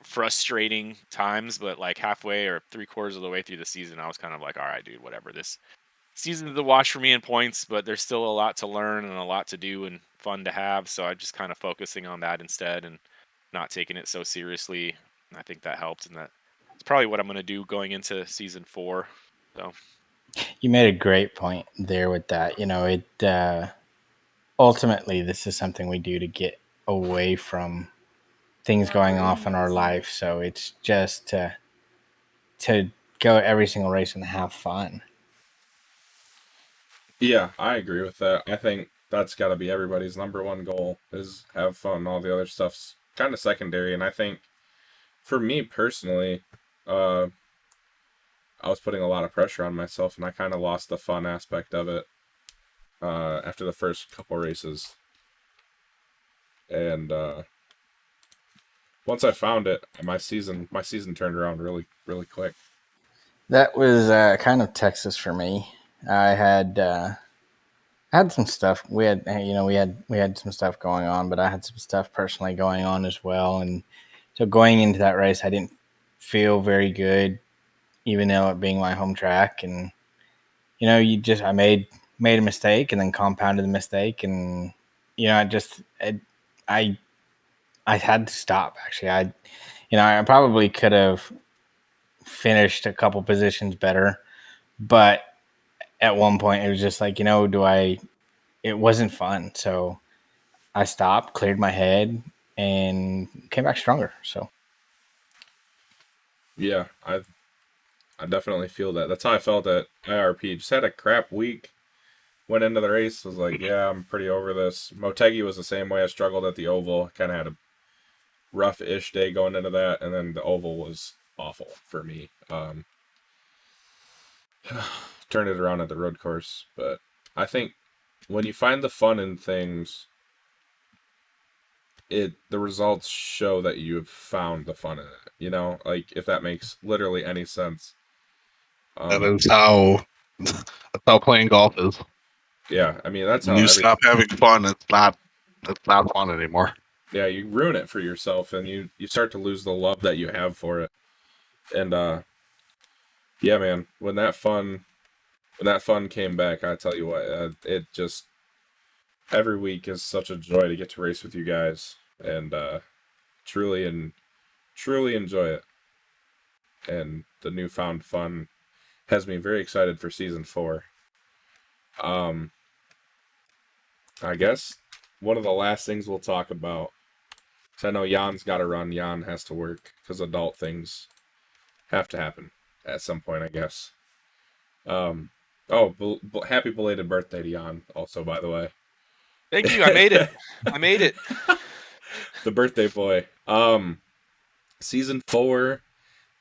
frustrating times, but like halfway or 3/4 of the way through the season, I was kind of like, all right, dude, whatever. This season's the wash for me in points, but there's still a lot to learn and a lot to do and fun to have. So I'm just kind of focusing on that instead and not taking it so seriously. And I think that helped, and that it's probably what I'm going to do going into season 4. So You made a great point there with that. Ultimately, this is something we do to get away from things going off in our life. So it's just to go every single race and have fun. Yeah, I agree with that. I think that's got to be everybody's number one goal is have fun. All the other stuff's kind of secondary, and I think for me personally, I was putting a lot of pressure on myself, and I kind of lost the fun aspect of it after the first couple races. And once I found it, my season turned around really, really quick. That was kind of Texas for me. I had some stuff. We had some stuff going on, but I had some stuff personally going on as well. And so going into that race, I didn't feel very good, even though it being my home track. And I made a mistake and then compounded the mistake, and I had to stop. Actually, I probably could have finished a couple positions better, but at one point it was just like, it wasn't fun. So I stopped, cleared my head, and came back stronger. So Yeah, I definitely feel that. That's how I felt at IRP. Just had a crap week. Went into the race, was like, yeah, I'm pretty over this. Motegi was the same way. I struggled at the oval. Kind of had a rough-ish day going into that, and then the oval was awful for me. Turned it around at the road course, but I think when you find the fun in things, the results show that you've found the fun in it. You know, like if that makes literally any sense. That is how that's how playing golf is. Yeah, I mean that's When how you stop having fun, it's not fun anymore. Yeah, you ruin it for yourself, and you start to lose the love that you have for it. And yeah, man, when that fun came back, I tell you what, it just every week is such a joy to get to race with you guys, and truly enjoy it. And the newfound fun has me very excited for season 4. I guess one of the last things we'll talk about, because I know Jan's got to run, Jan has to work, because adult things have to happen at some point, I guess. Happy belated birthday to Jan, also, by the way. Thank you. I made it. I made it. The birthday boy. Season 4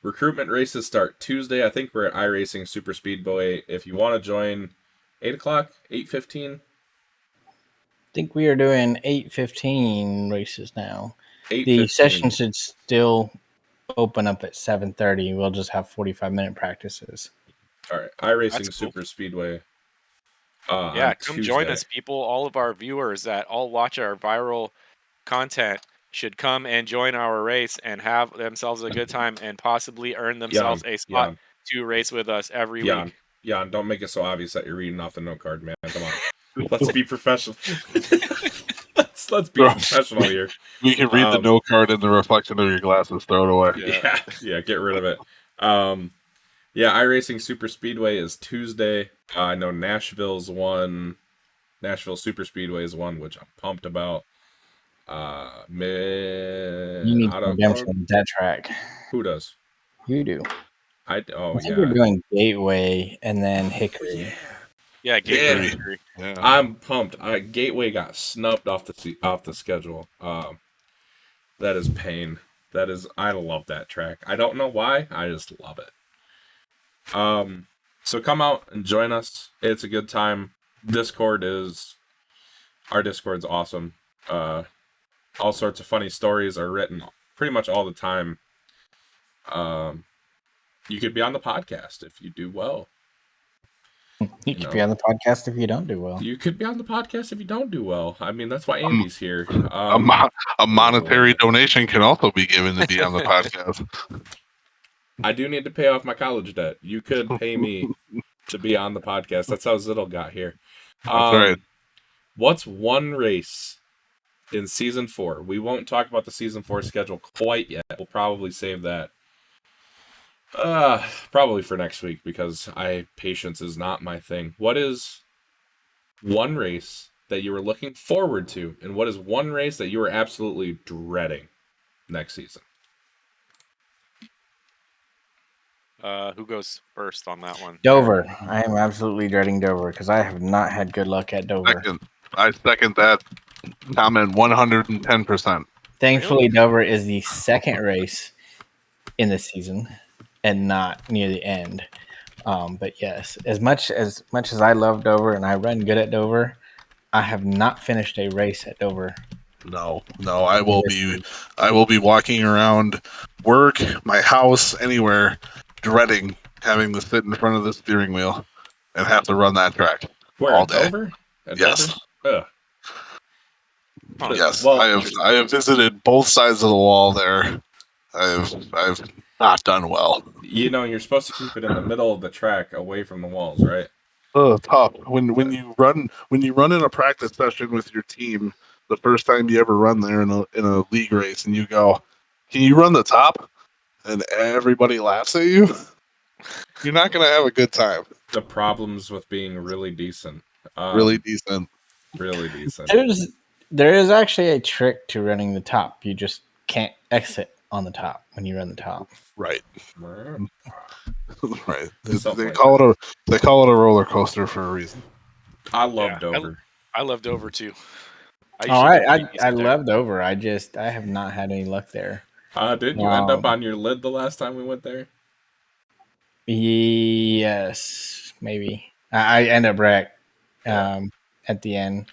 recruitment races start Tuesday. I think we're at iRacing Super Speedway. If you want to join, 8 o'clock, 8:15. I think we are doing 8:15 races now. 8:15. The session should still open up at 7:30. We'll just have 45-minute practices. All right, iRacing That's cool. Super Speedway. Yeah, come Tuesday. join us, people. All of our viewers that all watch our viral content should come and join our race and have themselves a good time and possibly earn themselves a spot to race with us every week. Jan, don't make it so obvious that you're reading off the note card, man. Come on. Let's be professional. let's be professional here. You can read the note card in the reflection of your glasses. Throw it away. Yeah, get rid of it. Yeah, iRacing Super Speedway is Tuesday. I know Nashville's one. Nashville Super Speedway is one, which I'm pumped about. You need to redemption that track. Who does? You do. I think we're doing Gateway and then Hickory. Yeah, Gateway. Yeah. I'm pumped. Gateway got snubbed off the schedule. That is pain. I love that track. I don't know why. I just love it. So come out and join us. It's a good time. Our Discord's awesome. All sorts of funny stories are written pretty much all the time. You could be on the podcast if you do well. You could be on the podcast if you don't do well. You could be on the podcast if you don't do well. I mean, that's why Andy's here. A monetary donation can also be given to be on the podcast. I do need to pay off my college debt. You could pay me to be on the podcast. That's how Zittel got here. That's right. What's one race in season 4? We won't talk about the season 4 schedule quite yet. We'll probably save that. Probably for next week, because patience is not my thing. What is one race that you were looking forward to, and what is one race that you were absolutely dreading next season? Who goes first on that one? Dover. I am absolutely dreading Dover because I have not had good luck at Dover. I second that comment 110%. Thankfully, Dover is the second race in the season and not near the end. But yes, as much as I love Dover and I run good at Dover, I have not finished a race at Dover. No, I will be walking around work, my house, anywhere, dreading having to sit in front of the steering wheel and have to run that track all day. Dover? Yes. Dover? Yes. Well, I have visited both sides of the wall there. I've not done well. You know, you're supposed to keep it in the middle of the track, away from the walls, right? Tough. When you run in a practice session with your team, the first time you ever run there in a league race, and you go, "Can you run the top?" and everybody laughs at you, you're not going to have a good time. The problems with being really decent. Really decent. Really decent. There is actually a trick to running the top. You just can't exit on the top when you run the top. Right. Alright. Right. Something They like call that. it a roller coaster for a reason. I love Dover. I love Dover too. I All usually do right, pretty I decent there. loved Over. I have not had any luck there. Didn't you end up on your lid the last time we went there? Yes, maybe. I end up wreck Yeah. at the end.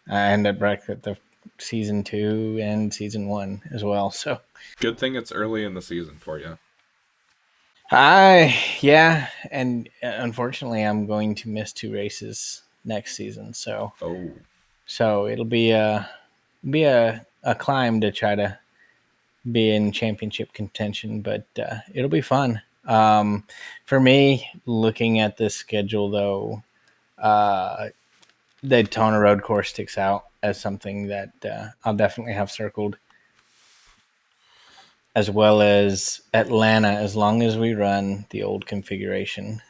I end up wreck at the season 2 and season 1 as well. So Good thing it's early in the season for you. yeah, and unfortunately, I'm going to miss 2 races next season. So it'll be a climb to try to be in championship contention, but it'll be fun. For me, looking at this schedule though, Daytona Road Course sticks out as something that I'll definitely have circled, as well as Atlanta, as long as we run the old configuration.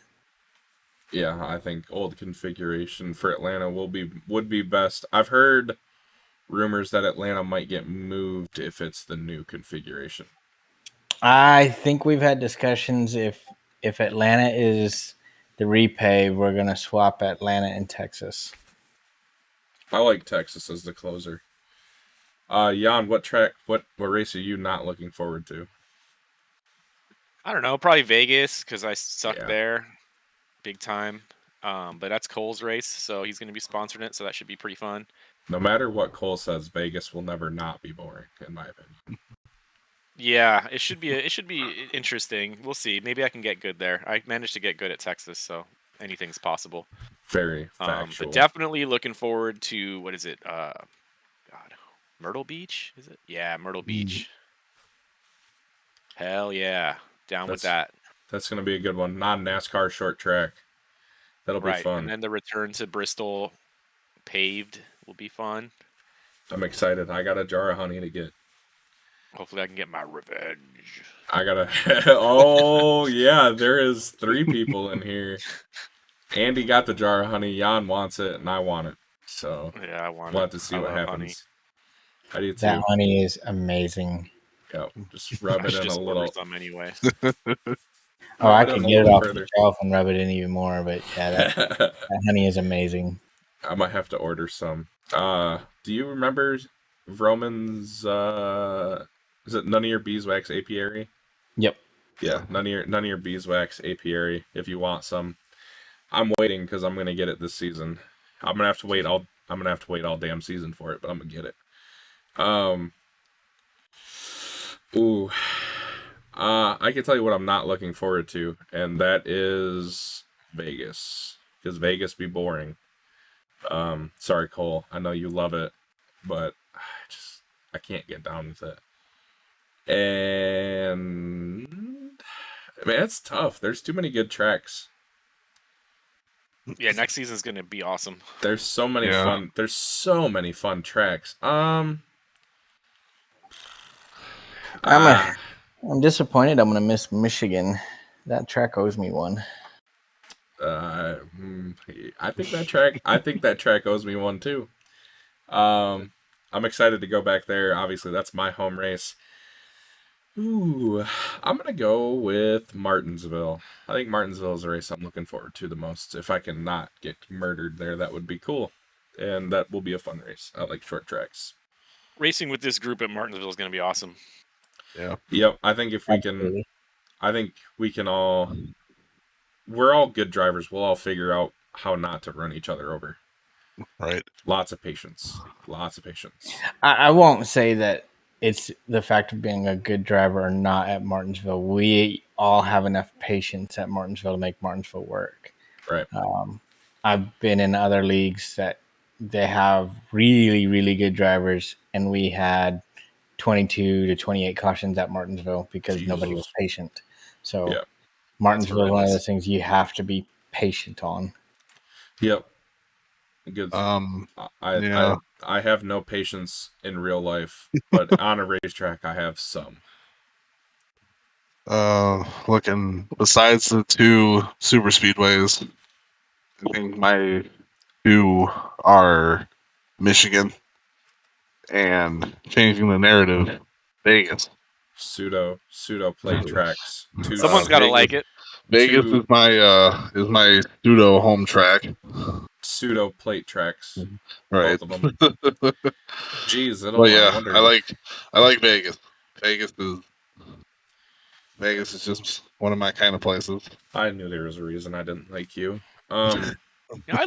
Yeah, I think old configuration for Atlanta would be best. I've heard rumors that Atlanta might get moved if it's the new configuration. I think we've had discussions if Atlanta is the repave, we're gonna swap Atlanta and Texas. I like Texas as the closer. Jan, what race are you not looking forward to? I don't know, probably Vegas because I suck Yeah. there, big time. But that's Cole's race, so he's going to be sponsoring it, so that should be pretty fun. No matter what Cole says, Vegas will never not be boring, in my opinion. Yeah, it should be interesting. We'll see. Maybe I can get good there. I managed to get good at Texas, so anything's possible. Very factual. But definitely looking forward to what is it? God, Myrtle Beach? Is it? Yeah, Myrtle Beach. Hell yeah, down with that. That's gonna be a good one. Non-NASCAR short track. That'll be fun. And then the return to Bristol paved will be fun. I'm excited. I got a jar of honey to get. Hopefully I can get my revenge. I gotta. Oh yeah, there is 3 people in here. Andy got the jar of honey. Jan wants it, and I want it. So yeah, I want we'll it. have to see I what love happens. I do too. That honey is amazing. Yep, just rub it in a little. Some anyway. I could get it off the shelf and rub it in even more, but yeah, that honey is amazing. I might have to order some. Do you remember Vroman's? Is it None of Your Beeswax apiary? Yep. Yeah, none of your beeswax apiary. If you want some, I'm waiting because I'm gonna get it this season. I'm gonna have to wait all damn season for it, but I'm gonna get it. I can tell you what I'm not looking forward to, and that is Vegas, because Vegas be boring. Sorry, Cole. I know you love it, but I can't get down with it. And I mean, it's tough. There's too many good tracks. Yeah, next season's gonna be awesome. There's so many fun. There's so many fun tracks. I'm disappointed. I'm gonna miss Michigan. That track owes me one. I think that track owes me one too. I'm excited to go back there. Obviously, that's my home race. Ooh, I'm gonna go with Martinsville. I think Martinsville is a race I'm looking forward to the most. If I can not get murdered there, that would be cool, and that will be a fun race. I like short tracks. Racing with this group at Martinsville is gonna be awesome. Yeah. Yep. I think if we can, all. We're all good drivers. We'll all figure out how not to run each other over. Right. Lots of patience. I won't say that it's the fact of being a good driver or not at Martinsville. We all have enough patience at Martinsville to make Martinsville work. Right. I've been in other leagues that they have really, really good drivers, and we had 22 to 28 cautions at Martinsville because nobody was patient. So yeah. Martinsville is one of those things you have to be patient on. Yep. Good. I have no patience in real life, but on a racetrack I have some. Looking besides the 2 super speedways, I think my 2 are Michigan and changing the narrative. Vegas. Pseudo plate tracks. Someone's got to Vegas. like it. Vegas Two- is my pseudo home track. Pseudo plate tracks. Right. Both of them. Geez, Well, yeah, I wonder. I like Vegas. Vegas is just one of my kind of places. I knew there was a reason I didn't like you. I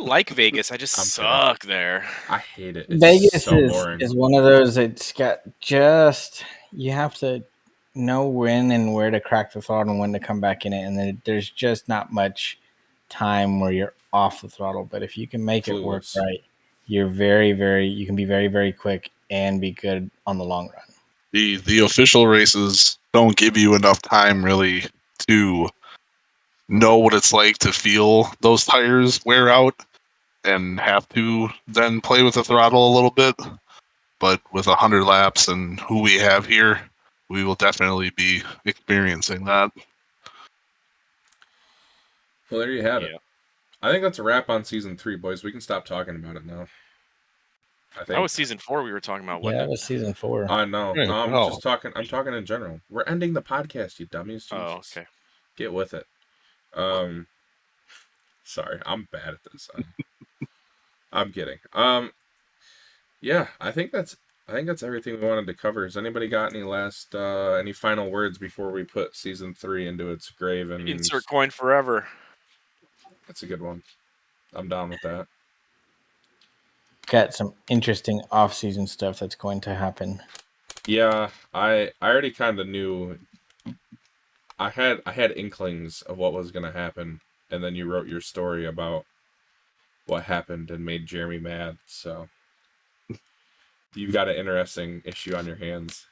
like Vegas. I just I'm kidding. suck there. I hate it. It's Vegas so boring. is one of those. It's got just you have to know when and where to crack the throttle and when to come back in it, and then there's just not much time where you're off the throttle. But if you can make it work Clueless. right, you're you can be very, very quick and be good on the long run. The official races don't give you enough time really to know what it's like to feel those tires wear out and have to then play with the throttle a little bit. But with 100 laps and who we have here, we will definitely be experiencing that. Well, there you have it. Yeah. I think that's a wrap on season 3, boys. We can stop talking about it now. I think. That was season 4 we were talking about, Yeah, wasn't that it? was season 4. I know. Yeah, No, I'm no. just talking. I'm talking in general. We're ending the podcast, you dummies. Jesus. Oh, okay. Get with it. Sorry, I'm bad at this. I'm kidding. Yeah, I think that's everything we wanted to cover. Has anybody got any final words before we put season 3 into its grave? And Insert coin forever. That's a good one. I'm down with that. Got some interesting off-season stuff that's going to happen. Yeah, I already kind of knew. I had inklings of what was going to happen, and then you wrote your story about what happened and made Jeremy mad. So you've got an interesting issue on your hands.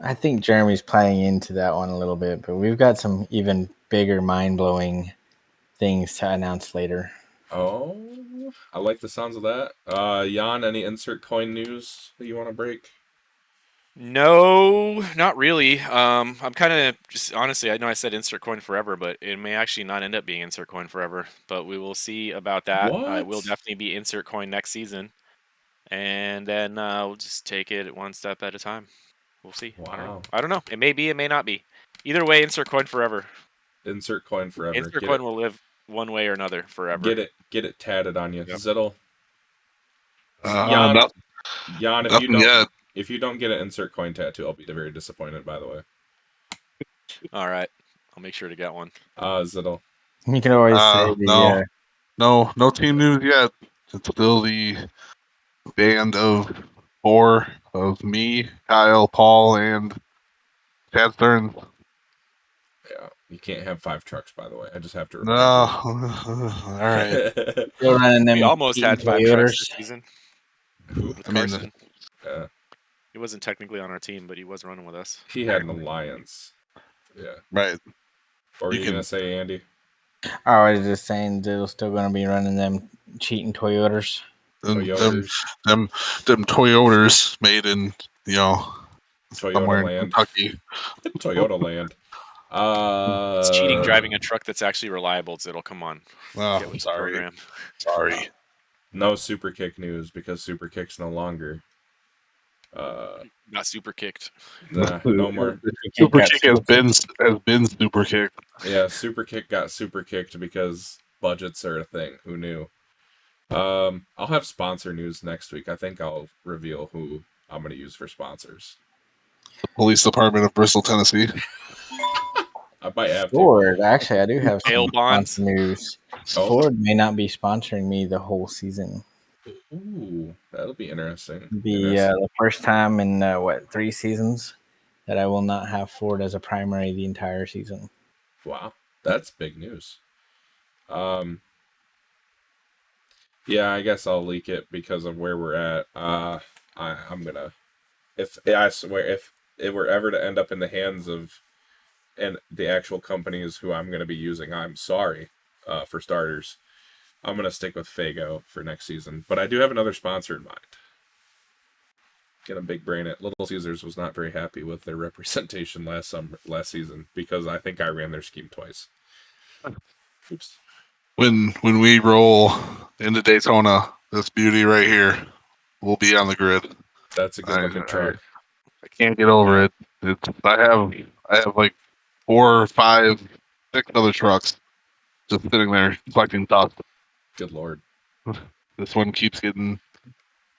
I think Jeremy's playing into that one a little bit, but we've got some even bigger, mind-blowing things to announce later. Oh, I like the sounds of that. Jan, any insert coin news that you want to break? No, not really. I'm kind of just honestly, I know I said insert coin forever, but it may actually not end up being insert coin forever. But we will see about that. It will What? definitely be insert coin next season, and then we'll just take it one step at a time. We'll see. Wow. I don't know. It may be. It may not be. Either way, insert coin forever. Insert coin forever. Insert coin will live one way or another forever. Get it tatted on you. Yep. Zittel. Jan, Jan, if you don't get an insert coin tattoo, I'll be very disappointed, by the way. All right. I'll make sure to get one. Zittel. You can always say no team news yet. It's still the band of 4 of me, Kyle, Paul, and Chad Stearns. Yeah, you can't have 5 trucks, by the way. I just have to No, remind all right. you. still running them We almost had 5 trucks this season. With Carson. He wasn't technically on our team, but he was running with us. He had an alliance. Yeah. Right. What were you going to say, Andy? I was just saying they're still going to be running them cheating Toyotas. Them Toyotas made in, somewhere Toyota in land. Kentucky. Toyota land. It's cheating driving a truck that's actually reliable, Zittel. Come on. Oh, Get with the sorry. program. Sorry. No Super Kick news because Super Kick's no longer. Got super kicked. Nah, no more. Super Kick has been Super Kick. Yeah, Super Kick got Super Kicked because budgets are a thing. Who knew? I'll have sponsor news next week. I think I'll reveal who I'm going to use for sponsors. The Police Department of Bristol, Tennessee. I might have to. Ford, actually, I do have Bail some bonds. sponsor news. Oh. Ford may not be sponsoring me the whole season. Ooh, that'll be interesting. It'll be the first time in 3 seasons that I will not have Ford as a primary the entire season. Wow, that's big news. Yeah, I guess I'll leak it because of where we're at. I'm gonna, if it were ever to end up in the hands of, and the actual companies who I'm gonna be using, I'm sorry, for starters. I'm going to stick with Fago for next season. But I do have another sponsor in mind. Get a big brain at Little Caesars was not very happy with their representation last season because I think I ran their scheme twice. Oops. When we roll into Daytona, this beauty right here, will be on the grid. That's a good looking truck. I can't get over it. I have like 4, 5, 6 other trucks just sitting there collecting dust. Good lord. This one keeps getting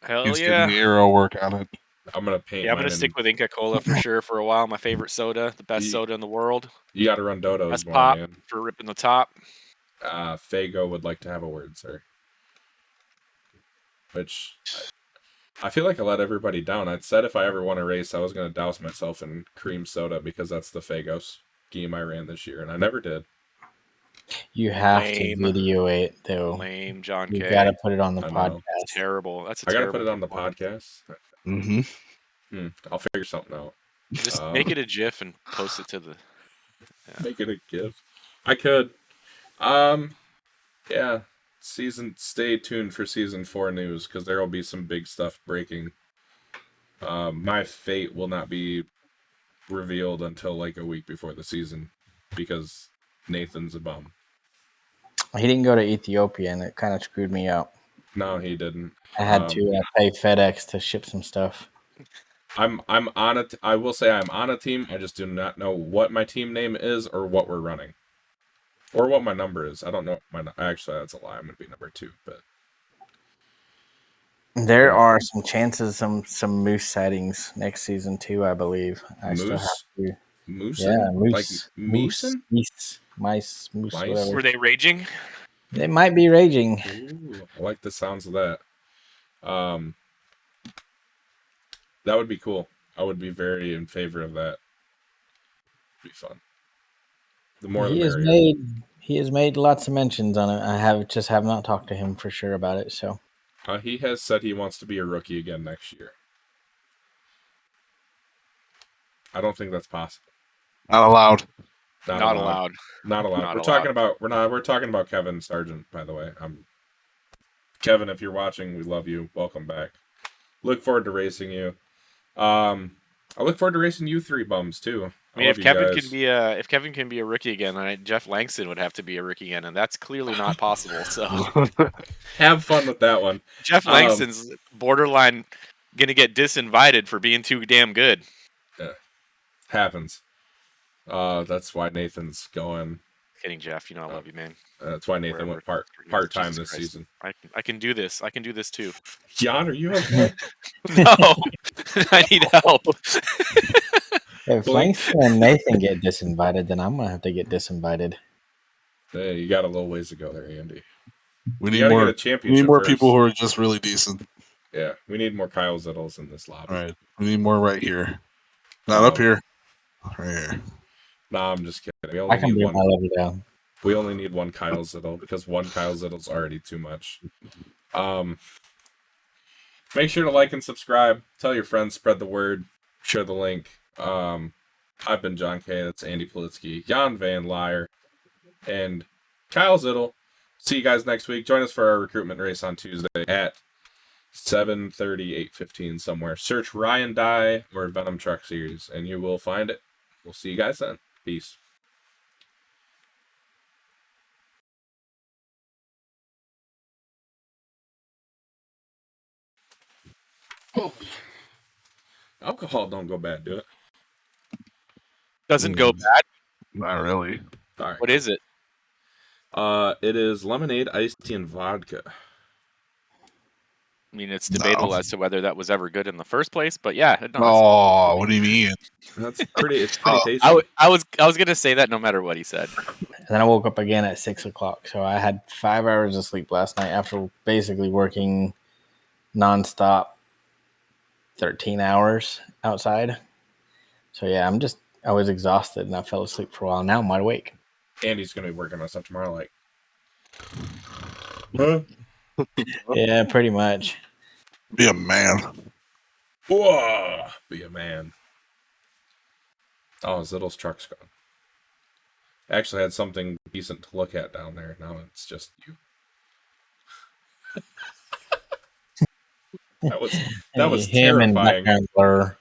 Hell getting yeah. the aero work on it. I'm gonna paint. Yeah, I'm mine gonna stick with Inca Cola for sure for a while. My favorite soda, the best soda in the world. You got to run Dodos Best more, pop man. for ripping the top. Fago would like to have a word, sir. Which I feel like I let everybody down. I'd said if I ever won a race, I was gonna douse myself in cream soda because that's the Fago scheme I ran this year, and I never did. You have Lame. to video it though. Lame, John You K. got to put it on the I know. podcast. It's terrible. That's a I gotta terrible put it on the performance. podcast. Mm-hmm. I'll figure something out. Just make it a GIF and post it to the. Make it a gift. I could. Yeah. Stay tuned for season 4 news because there will be some big stuff breaking. My fate will not be revealed until like a week before the season because Nathan's a bum. He didn't go to Ethiopia, and it kind of screwed me out. No, he didn't. I had to pay FedEx to ship some stuff. I'm on it. I will say I'm on a team. I just do not know what my team name is or what we're running, or what my number is. I don't know. Actually, that's a lie. I'm gonna be number 2, but There are some chances, some moose sightings next season too. I believe. I still have to. Moose. Yeah, moose. Like moosin'? Mice, Mice? whatever. Were they raging? They might be raging. Ooh, I like the sounds of that. That would be cool. I would be very in favor of that. It'd be fun. The more the merrier. He has made lots of mentions on it. I have not talked to him for sure about it. So He has said he wants to be a rookie again next year. I don't think that's possible. Not allowed. Not allowed. Not allowed. Not We're allowed. talking about Kevin Sargent, by the way. Kevin, if you're watching, we love you. Welcome back. Look forward to racing you. I look forward to racing you 3 bums too. I mean, if Kevin can be a rookie again, then Jeff Langston would have to be a rookie again, and that's clearly not possible. So have fun with that one. Jeff Langston's borderline gonna get disinvited for being too damn good. Yeah, happens. That's why Nathan's going. Kidding, Jeff. You know I love you, man. That's why Nathan went part time this season. I can do this. I can do this too. Jan, are you okay? No, I need help. if Langston and Nathan get disinvited, then I'm gonna have to get disinvited. Hey, you got a little ways to go there, Andy. We need more. We need more people who are just really decent. Yeah, we need more Kyle Zittles in this lobby. All right, we need more right here, not up here, right here. Nah, I'm just kidding. I can bring my level down. We only need one Kyle Zittel because one Kyle Zittle's already too much. Make sure to like and subscribe. Tell your friends, spread the word, share the link. I've been John K. That's Andy Policky, Jan Van Lier, and Kyle Zittel. See you guys next week. Join us for our recruitment race on Tuesday at 7:30, 8:15 somewhere. Search Ryan Dye or Venom Truck Series, and you will find it. We'll see you guys then. Peace. Oh. Alcohol don't go bad, do it? Doesn't go bad. Not really. All right. What is it? It is lemonade, iced tea, and vodka. I mean, it's debatable as to whether that was ever good in the first place, but yeah. No, Oh, what do you mean? It's pretty tasty. I was gonna say that no matter what he said. And then I woke up again at 6 o'clock. So I had 5 hours of sleep last night after basically working nonstop 13 hours outside. So yeah, I was exhausted and I fell asleep for a while. Now I'm wide awake. Andy's gonna be working on something tomorrow, like. Yeah, pretty much. Be a man. Whoa! Be a man. Oh, Zittle's truck's gone. Actually had something decent to look at down there. Now it's just you. That was Him and terrifying. background blur.